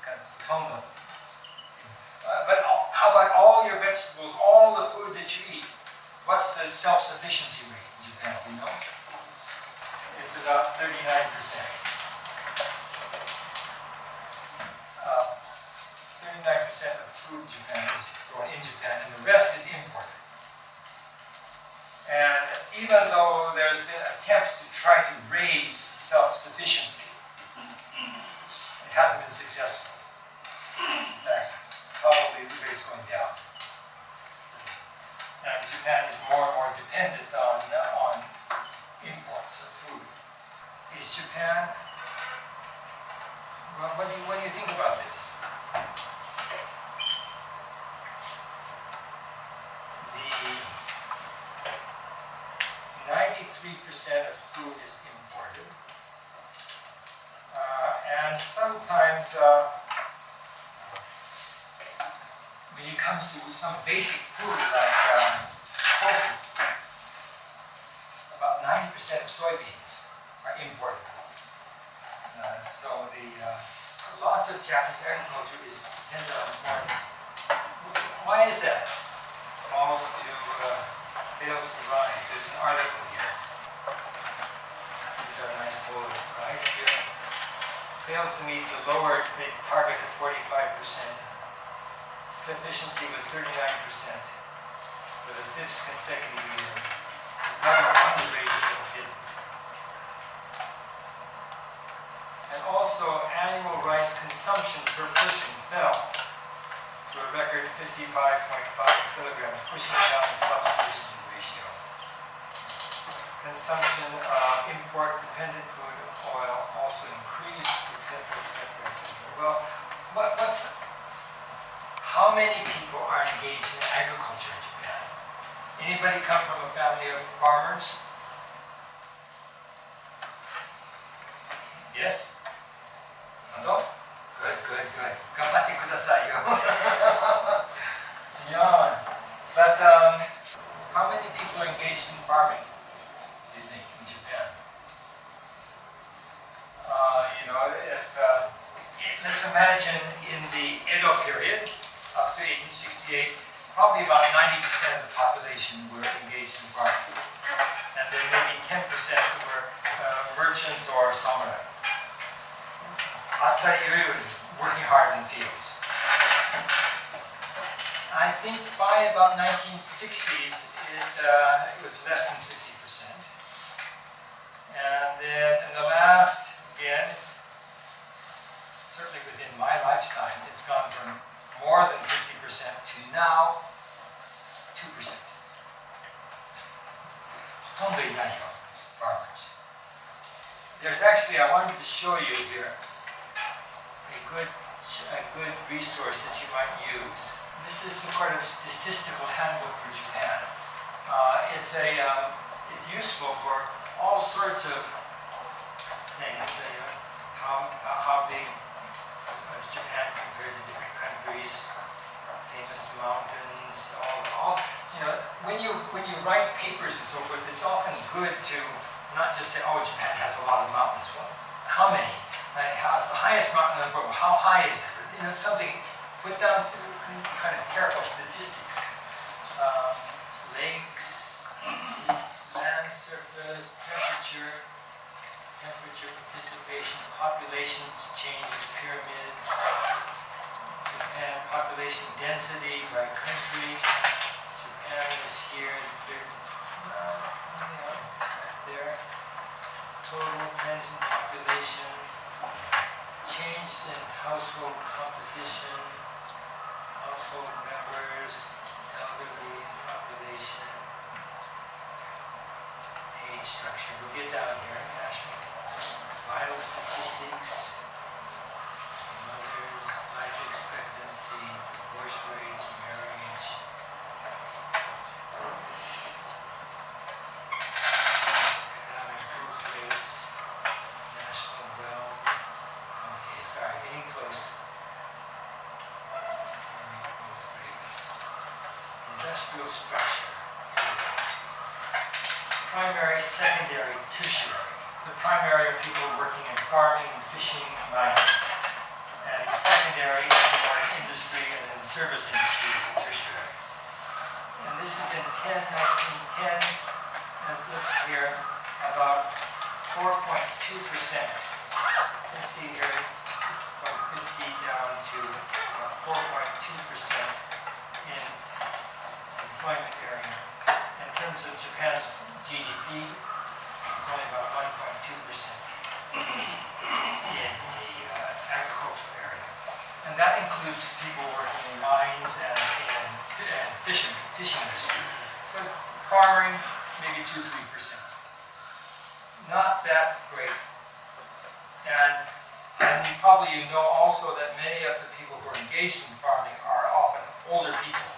kind of ほとんど。But how about all your vegetables, all the food that you eat? What's the self-sufficiency rate in Japan? Do you know? It's about 39%. 39% of food in Japan is grown in Japan, and the rest is imported. And even though there's been attempts to try to raise self-sufficiency, it hasn't been successful. In fact, probably the rate's going down. And Japan is more and more dependent on imports of food. Is Japan, well, what do you think about this? The 93% of food is imported. And sometimes when it comes to some basic food like tofu, about 90% of soybeans are imported. So lots of Japanese agriculture is dependent on foreign. Why is that? Falls to fails to rise. There's an article here. These are a nice bowl of rice here. Fails to meet the lower target of 45%. Sufficiency was 39% for the fifth consecutive year. The government underrated it didn't. And also, annual rice consumption per person fell to a record 55.5 kilograms, pushing down the self-sufficiency ratio. Consumption of import-dependent food oil also increased, etc., etc., etc. Well, how many people are engaged in agriculture in Japan? Anybody come from a family of farmers? Yes? No? Good, good, good. 頑張ってくださいよ。Yeah. But how many people are engaged in farming, do you think, in Japan? Let's imagine in the Edo period, up to 1868, probably about 90% of the population were engaged in farming. And then maybe 10% were merchants or samurai. Working hard in the fields. I think by about 1960s, it was less than 50%. And then in the last, again, certainly within my lifetime, it's gone from more than 50% to now 2%. ほとんどいないよ, farmers. There's actually, I wanted to show you here a good resource that you might use. This is some sort of statistical handbook for Japan. It's useful for all sorts of things. How big is Japan compared to different countries? Famous mountains. When you write papers and so forth, it's often good to not just say, "Oh, Japan has a lot of mountains." Well, how many? It's the highest mountain in the world. How high is it? Something. Put down some kind of careful statistics. Lakes, land surface, temperature, participation, population changes, pyramids, Japan population density by country. Japan is here, there. Total trends in population. Changes in household composition, household members, elderly population, age structure. We'll get down here. National vital statistics, mothers, life expectancy, divorce rates, marriage, economic growth rates, national wealth. Okay, sorry, getting close. Economic growth rates, industrial structure. Primary, secondary, tertiary. The primary are people working in farming, fishing, mining. And secondary is more industry, and then service industry is the tertiary. And this is in 1910, and it looks here about 4.2%. Let's see here, from 50 down to about 4.2% in employment area. In terms of Japan's GDP, it's only about 1.2% in the agricultural area. And that includes people working in mines and fishing industry. So farming, maybe 2-3%. Not that great. And you probably know also that many of the people who are engaged in farming are often older people.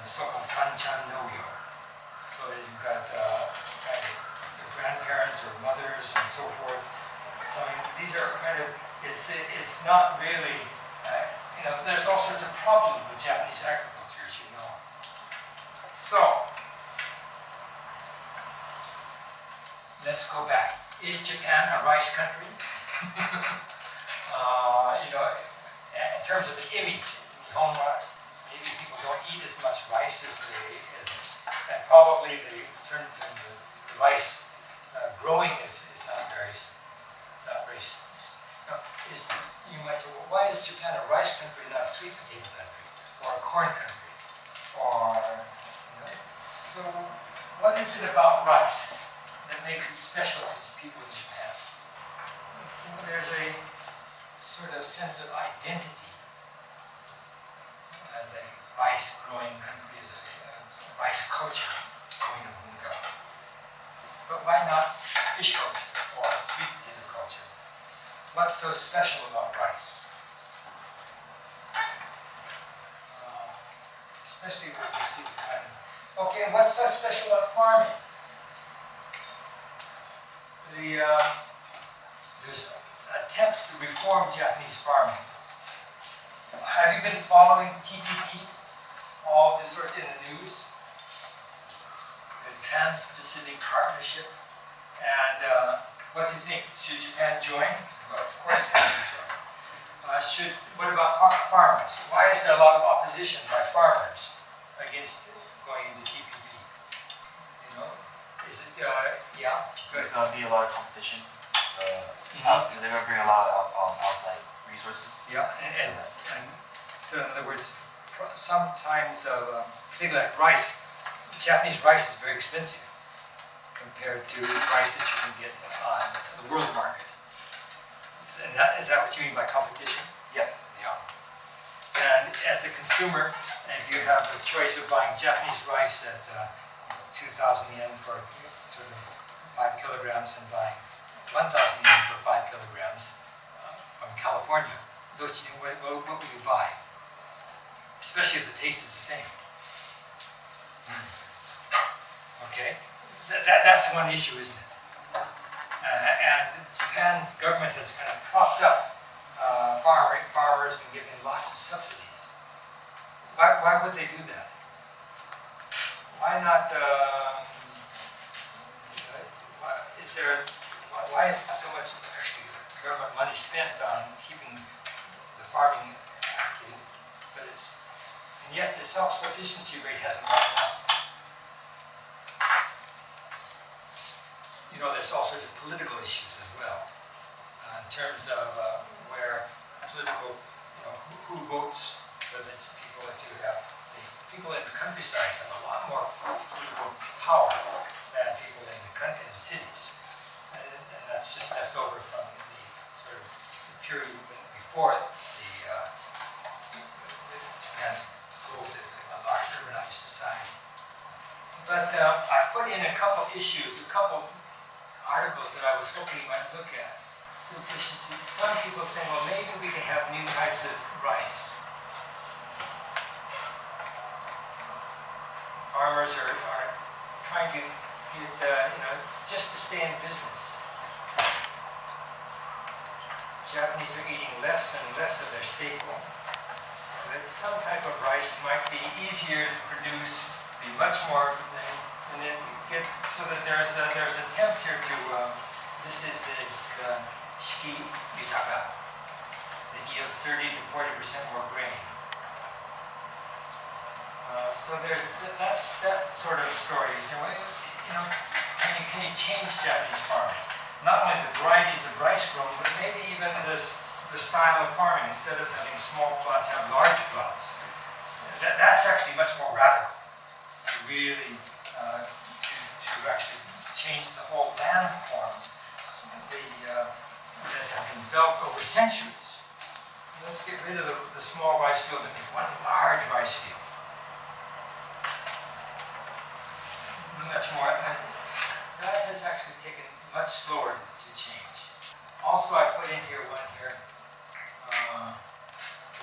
The so-called sanchan no-gyo. So that you've got kind of your grandparents or mothers and so forth. So these are kind of, it's not really, there's all sorts of problems with Japanese agriculture, as you know. So, let's go back. Is Japan a rice country? In terms of the image, maybe people don't eat as much rice as and probably the rice growing is not very. You might say, well, why is Japan a rice country, not a sweet potato country, or a corn country, So, what is it about rice that makes it special to people in Japan? There's a sort of sense of identity as a rice-growing country, as a rice culture, but why not fish culture or sweet potato culture? What's so special about rice? Especially when you see the kind of... Okay, and what's so special about farming? There's attempts to reform Japanese farming. Have you been following TPP? All this sort in the news? The Trans-Pacific Partnership. And what do you think? Should Japan join? Well, of course it should join. What about farmers? Why is there a lot of opposition by farmers against going into TPP? Is it, yeah?
There's going to be a lot of competition. They're going to bring a lot of outside resources.
Yeah, and so in other words, sometimes things like rice, Japanese rice is very expensive compared to rice that you can get on the world market. Is that what you mean by competition?
Yeah.
Yeah. And as a consumer, if you have the choice of buying Japanese rice at 2,000 yen for sort of 5 kilograms and buying 1,000 yen for 5 kilograms from California, what would you buy? Especially if the taste is the same. Okay, that's one issue, isn't it? And Japan's government has kind of propped up farmers and given lots of subsidies. Why would they do that? Why not? Why is so much actually government money spent on keeping the farming active, and yet the self-sufficiency rate hasn't gone up? There's all sorts of political issues as well, in terms of where political, who votes for the people. If you have the people in the countryside have a lot more political power than people in the cities, and that's just left over from the sort of period before Japan's growth in a large urbanized society. But I put in a couple issues, a couple articles that I was hoping you might look at. Sufficiency. Some people say, well, maybe we can have new types of rice. Farmers are trying to get, just to stay in business. Japanese are eating less and less of their staple. That some type of rice might be easier to produce, be much more, and then get so that there's attempts here to. This is shiki yutaka that yields 30 to 40% more grain. So that's that sort of story. So can you change Japanese farming? Not only the varieties of rice grown, but maybe even the style of farming. Instead of having small plots, have large plots. That's actually much more radical. To really to actually change the whole landforms that have been developed over centuries. Let's get rid of the small rice field and make one large rice field. Much more, and that has actually taken much slower to change. Also, I put in here the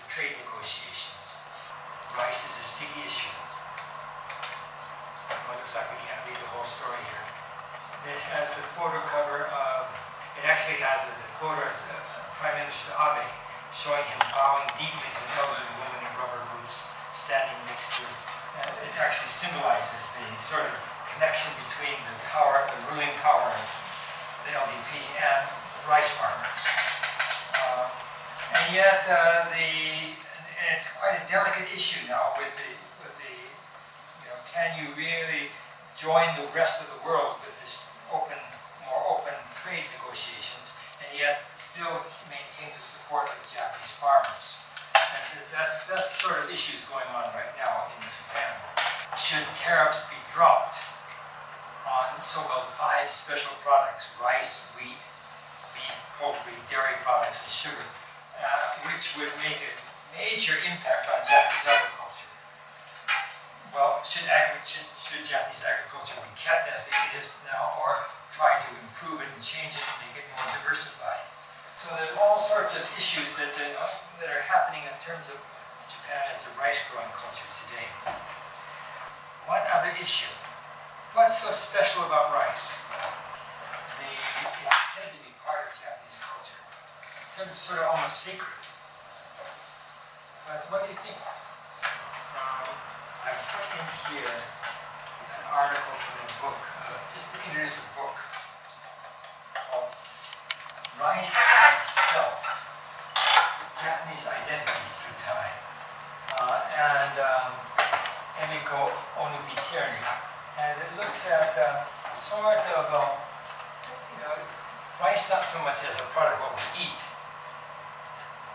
trade negotiations. Rice is a sticky issue. Well, it looks like we can't read the whole story here. It has the photo cover of, it actually has the photo of Prime Minister Abe showing him bowing deeply to an elderly woman in rubber boots standing next to it. It actually symbolizes the sort of connection between the ruling power of the LDP and rice farmers. And yet, it's quite a delicate issue now with the can you really join the rest of the world with this more open trade negotiations, and yet still maintain the support of the Japanese farmers? And that's sort of issues going on right now in Japan. Should tariffs be dropped on so-called 5 special products: rice, wheat, beef, poultry, dairy products, and sugar, which would make a major impact on Japanese agriculture? Well, should Japanese agriculture be kept as it is now, or try to improve it and change it and make it more diversified? So there's all sorts of issues that are happening in terms of Japan as a rice-growing culture today. One other issue. What's so special about rice? It's said to be part of Japanese culture. It's sort of almost sacred. But what do you think? I put in here an article from a book, just to introduce a book called Rice as Self, Japanese Identities Through Time, and Emiko Onukiterni. And it looks at sort of, rice not so much as a product of what we eat,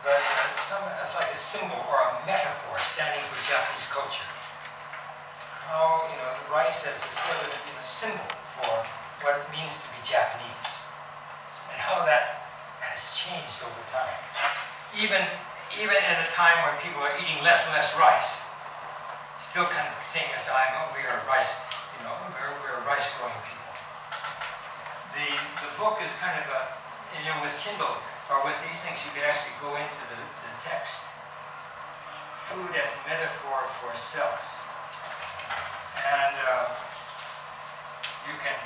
but it's like a symbol or a metaphor standing for Japanese culture. How, rice as a sort of symbol for what it means to be Japanese, and how that has changed over time. Even in a time when people are eating less and less rice, still kind of saying as we are rice, we're a rice-growing people. The book is kind of with Kindle or with these things, you can actually go into the text. Food as a metaphor for self. And you can,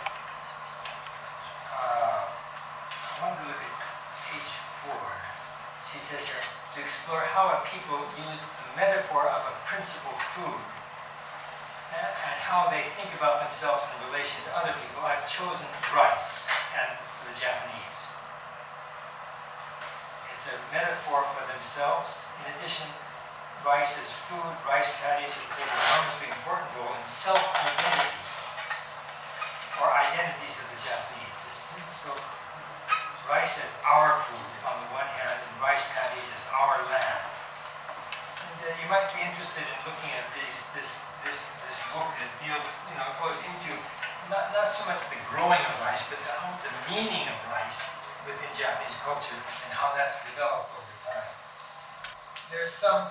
I want to look at page 4. She says here, to explore how a people use the metaphor of a principal food and how they think about themselves in relation to other people. I've chosen rice and for the Japanese. It's a metaphor for themselves. In addition, rice as food, rice paddies have played an enormously important role in self-identity, or identities of the Japanese. So rice as our food on the one hand, and rice paddies as our land. And you might be interested in looking at this book that deals, goes into not so much the growing of rice, but the meaning of rice within Japanese culture and how that's developed over time. There's some,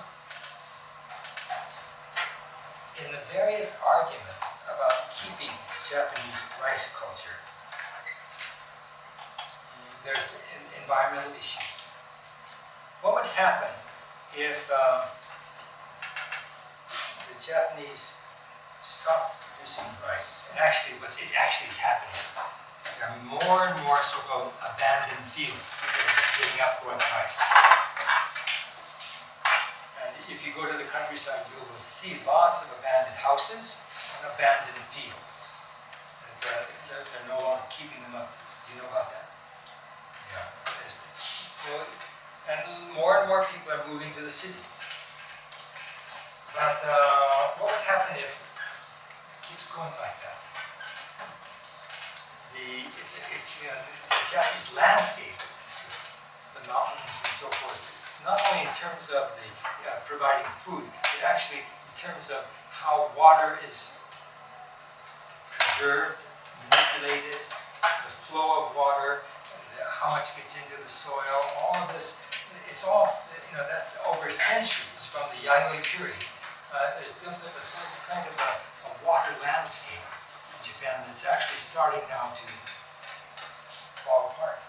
in the various arguments about keeping Japanese rice culture. There's environmental issues. What would happen if the Japanese stopped producing rice? And actually, it actually is happening. There are more and more so-called abandoned fields. People are giving up growing rice. And if you go to the countryside, you will see lots of abandoned houses and abandoned fields. They're no longer keeping them up. Do you know about that? Yeah. So, and more people are moving to the city. But what would happen if it keeps going like that? The Japanese landscape, the mountains and so forth, not only in terms of the providing food, but actually in terms of how water is preserved, manipulated, the flow of water, how much gets into the soil, all of this, it's all, that's over centuries from the Yayoi period. There's built up a kind of a water landscape in Japan that's actually starting now to fall apart.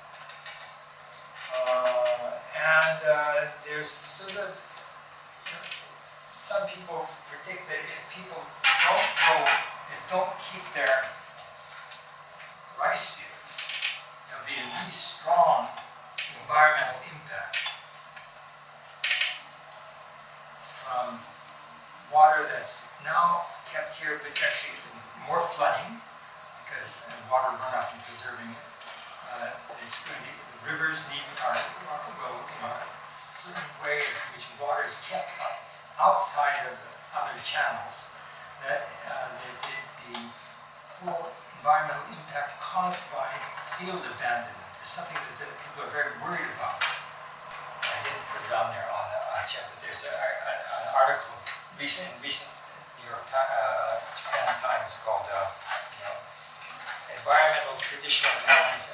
And there's sort of, some people predict that if people don't keep their rice fields, there'll be a really strong environmental impact from water that's now kept here, but actually more flooding, because and water runoff and preserving it. It's going to be, the rivers certain ways in which water is kept outside of other channels. That the whole environmental impact caused by field abandonment is something that people are very worried about. I didn't put it on there on the chat, but there's an article recent New York Japan Times called environmental traditional paddies.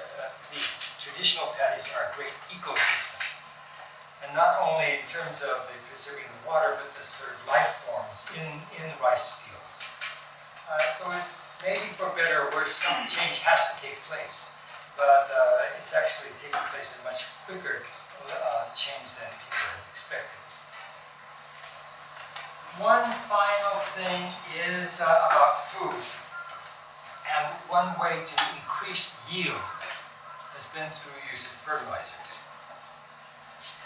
These traditional paddies are a great ecosystem, and not only in terms of the preserving the water, but the sort of life forms in rice fields. So maybe for better or worse, some change has to take place, but it's actually taking place at a much quicker change than people had expected. One final thing is about food, and one way to increase yield has been through use of fertilizers.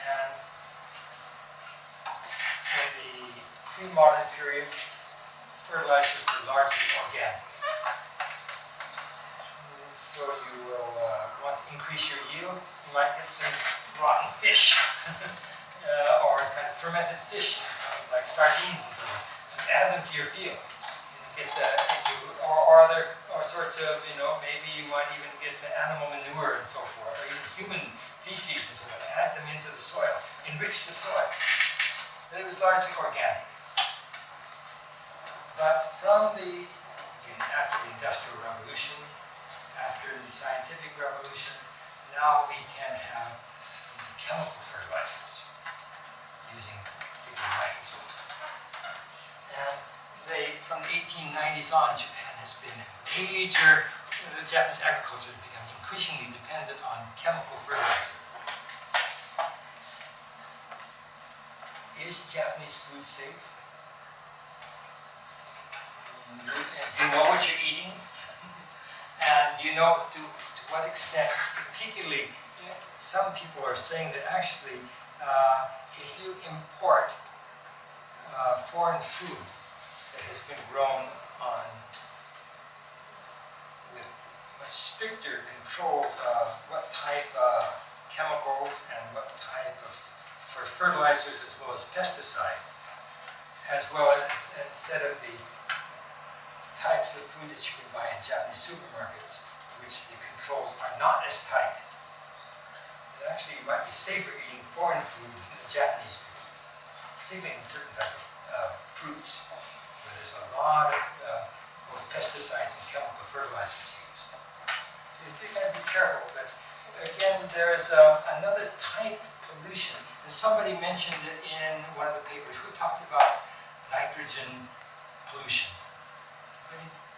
And in the pre-modern period, fertilizers were largely organic. So you will want to increase your yield, you might get some rotten fish or kind of fermented fish, like sardines and so on, and add them to your field. Get or other sorts of, maybe you might even get animal manure and so forth, or even human feces and so on, add them into the soil, enrich the soil. But it was largely organic. But after the Industrial Revolution, after the Scientific Revolution, now we can have chemical fertilizers using particular nitrogen. And from the 1890s on, Japan has been the Japanese agriculture has become increasingly dependent on chemical fertilizer. Is Japanese food safe? Do you know what you're eating? And do you know to what extent, particularly, some people are saying that actually, if you import foreign food that has been grown with much stricter controls of what type of chemicals and what type of fertilizers as well as pesticide, as well as instead of the types of food that you can buy in Japanese supermarkets, which the controls are not as tight. And actually, you might be safer eating foreign food than Japanese food, particularly in certain types of fruits, where there's a lot of both pesticides and chemical fertilizers used. So you think I'd be careful, but again, there's another type of pollution, and somebody mentioned it in one of the papers. Who talked about nitrogen pollution?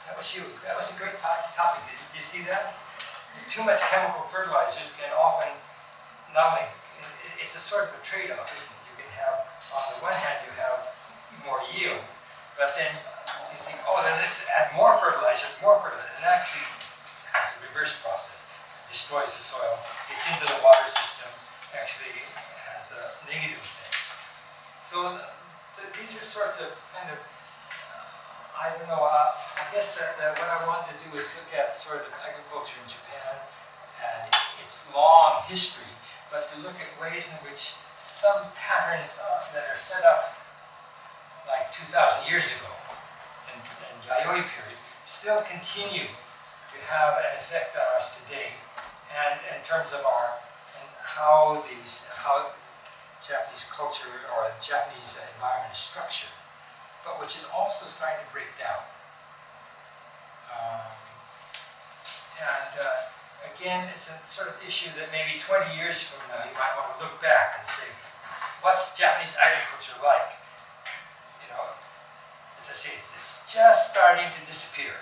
That was you. That was a great topic. Did you see that? Too much chemical fertilizers can often, not only, it's a sort of a trade-off, isn't it? You can have, on the one hand, you have more yield, but then you think, oh, then let's add more fertilizer, and it actually has a reverse process. It destroys the soil, gets into the water system, actually has a negative effect. So these are sorts of kind of, I don't know, I guess that what I wanted to do is look at sort of agriculture in Japan and its long history, but to look at ways in which some patterns that are set up like 2,000 years ago in Yayoi period still continue to have an effect on us today, and in terms of how Japanese culture or Japanese environment is structured, but which is also starting to break down. Again, it's a sort of issue that maybe 20 years from now you might want to look back and say, what's Japanese agriculture like? You know, as I say, it's just starting to disappear.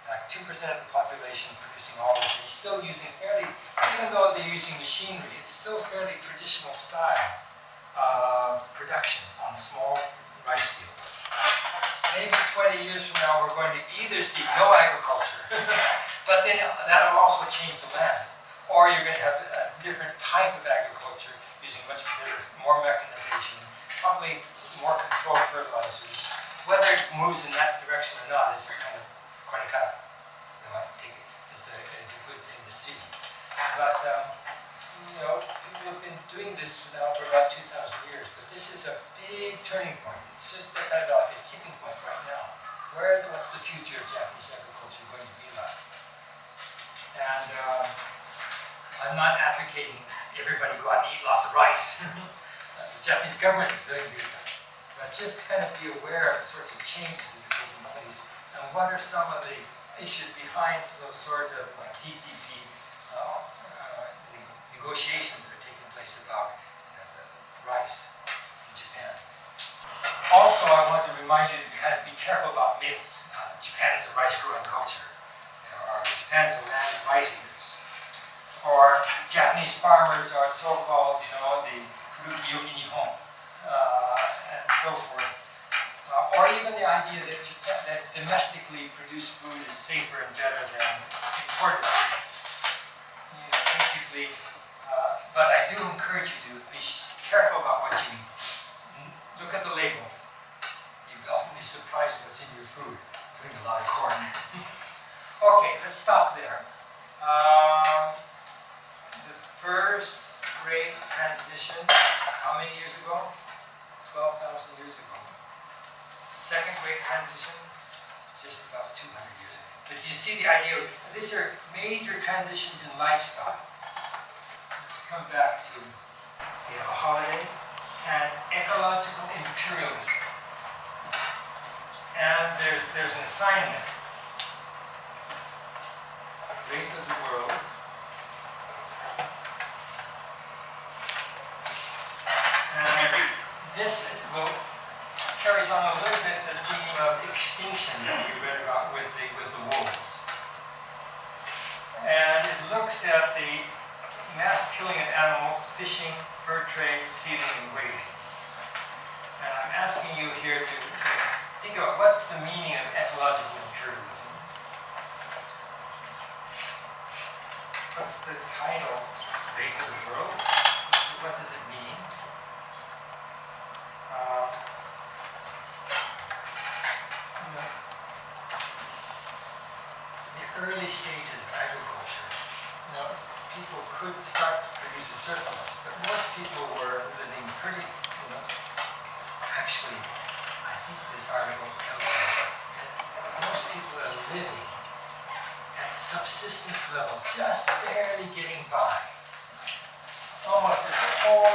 Like 2% of the population producing all this, and you're still using fairly, even though they're using machinery, it's still fairly traditional style production on small rice fields. Maybe 20 years from now we're going to either see no agriculture, but then that will also change the land, or you're going to have a different type of agriculture using much better, more mechanization, probably more controlled fertilizers. Whether it moves in that direction or not is kind of take it as a good thing to see. But you know, people have been doing this now for about 2,000 years, but this is a big turning point. It's just kind of like a tipping point right now. What's the future of Japanese agriculture going to be like? And I'm not advocating everybody go out and eat lots of rice. The Japanese government is doing that. But just kind of be aware of the sorts of changes that are taking place, and what are some of the issues behind those sort of like TPP negotiations that are taking place about the rice in Japan. Also, I want to remind you to kind of be careful about myths. Japan is a rice-growing culture, or Japan is a land of rice eaters, or Japanese farmers are so-called, you know, the Furuki Yoki Nihon, and so forth. Or even the idea that domestically produced food is safer and better than imported food. You know, basically, but I do encourage you to be careful about what you eat. Look at the label. You'll often be surprised what's in your food. Drink a lot of corn. Okay, let's stop there. The first great transition, how many years ago? 12,000 years ago. Second great transition, just about 200 years ago. But you see the idea, these are major transitions in lifestyle. Let's come back to, we have a holiday, and ecological imperialism. And there's an assignment. Rate of the world. And this carries on a little bit the theme of extinction that we read about with the wolves. And it looks at the mass killing of animals, fishing, fur trade, sealing, and whaling. And I'm asking you here to think about what's the meaning of ecological imperialism. What's the title? Rate of the world? What does it mean? The early stages of agriculture, you know, people could start to produce a surplus, but most people were living pretty, you know, actually, I think this article tells us that most people are living at subsistence level, just barely getting by. Almost this whole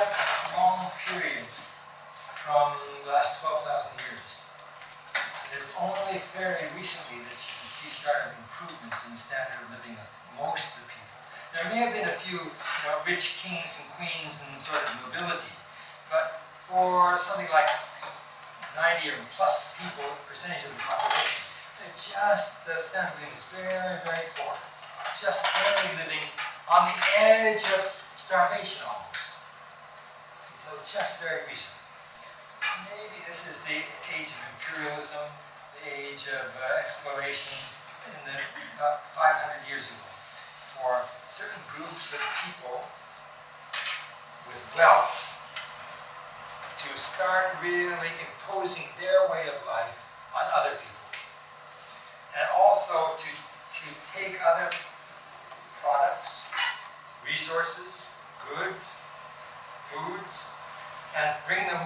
long period from the last 12,000 years. And it's only fairly recently that you can see start of improvements in standard of living of most of the people. There may have been a few, you know, rich kings and queens and sort of nobility, but for something like 90 or plus people, percentage of the population, The standard of living is very, very poor. Just barely living on the edge of starvation almost. Until just very recently. Maybe this is the age of imperialism, the age of exploration about 500 years ago. For certain groups of people with wealth to start really imposing their way of life on other people. And also to take other products, resources, goods, foods, and bring them,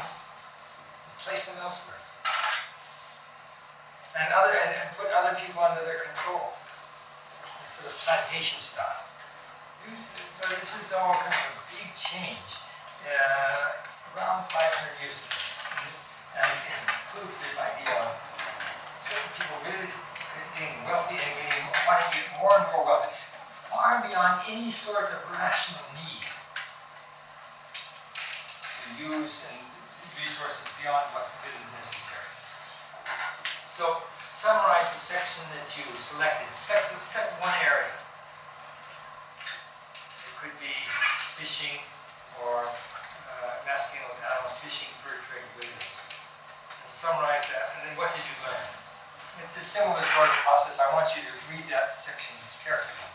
place them elsewhere. And put other people under their control. Sort of plantation style. So this is all kind of a big change around 500 years ago. And it includes this idea of certain people really getting wealthy and wanting to get more and more wealthy, far beyond any sort of rational need to use and resources beyond what's good and necessary. So summarize the section that you selected. Select one area. It could be fishing or masculine with animals, fishing, fur trade, business. And summarize that. And then what did you learn? It's a similar sort of process. I want you to read that section carefully.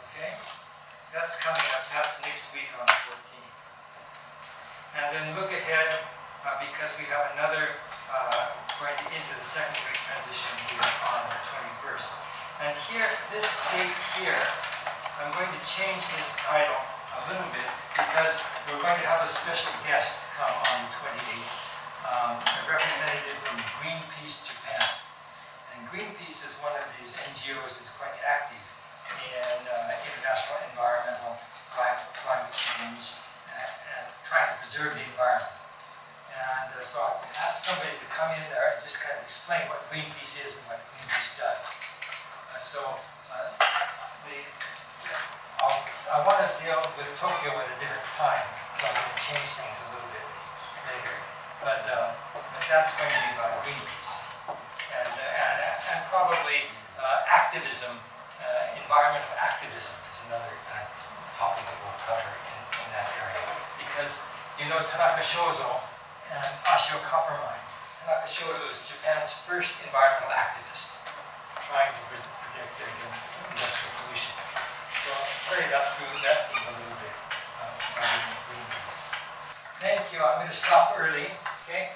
Okay? That's coming up. That's next week on the 14th. And then look ahead because we have another going into the second Great Transition meeting on the 21st. And here, this date here, I'm going to change this title a little bit because we're going to have a special guest come on the 28th, a representative from Greenpeace Japan. And Greenpeace is one of these NGOs that's quite active in international environmental climate change and trying to preserve the environment. And so I asked somebody to come in there and just kind of explain what Greenpeace is and what Greenpeace does. I want to deal with Tokyo at a different time, so I'm going to change things a little bit later. But that's going to be about Greenpeace. And probably activism, environmental activism is another kind of topic that we'll cover in that area. Because you know Tanaka Shozo and Ashio Copper Mine. Tanaka Shozo is Japan's first environmental activist, trying to protect against industrial pollution. So I'll carry that through a little bit. Greenpeace. Thank you. I'm going to stop early. Okay.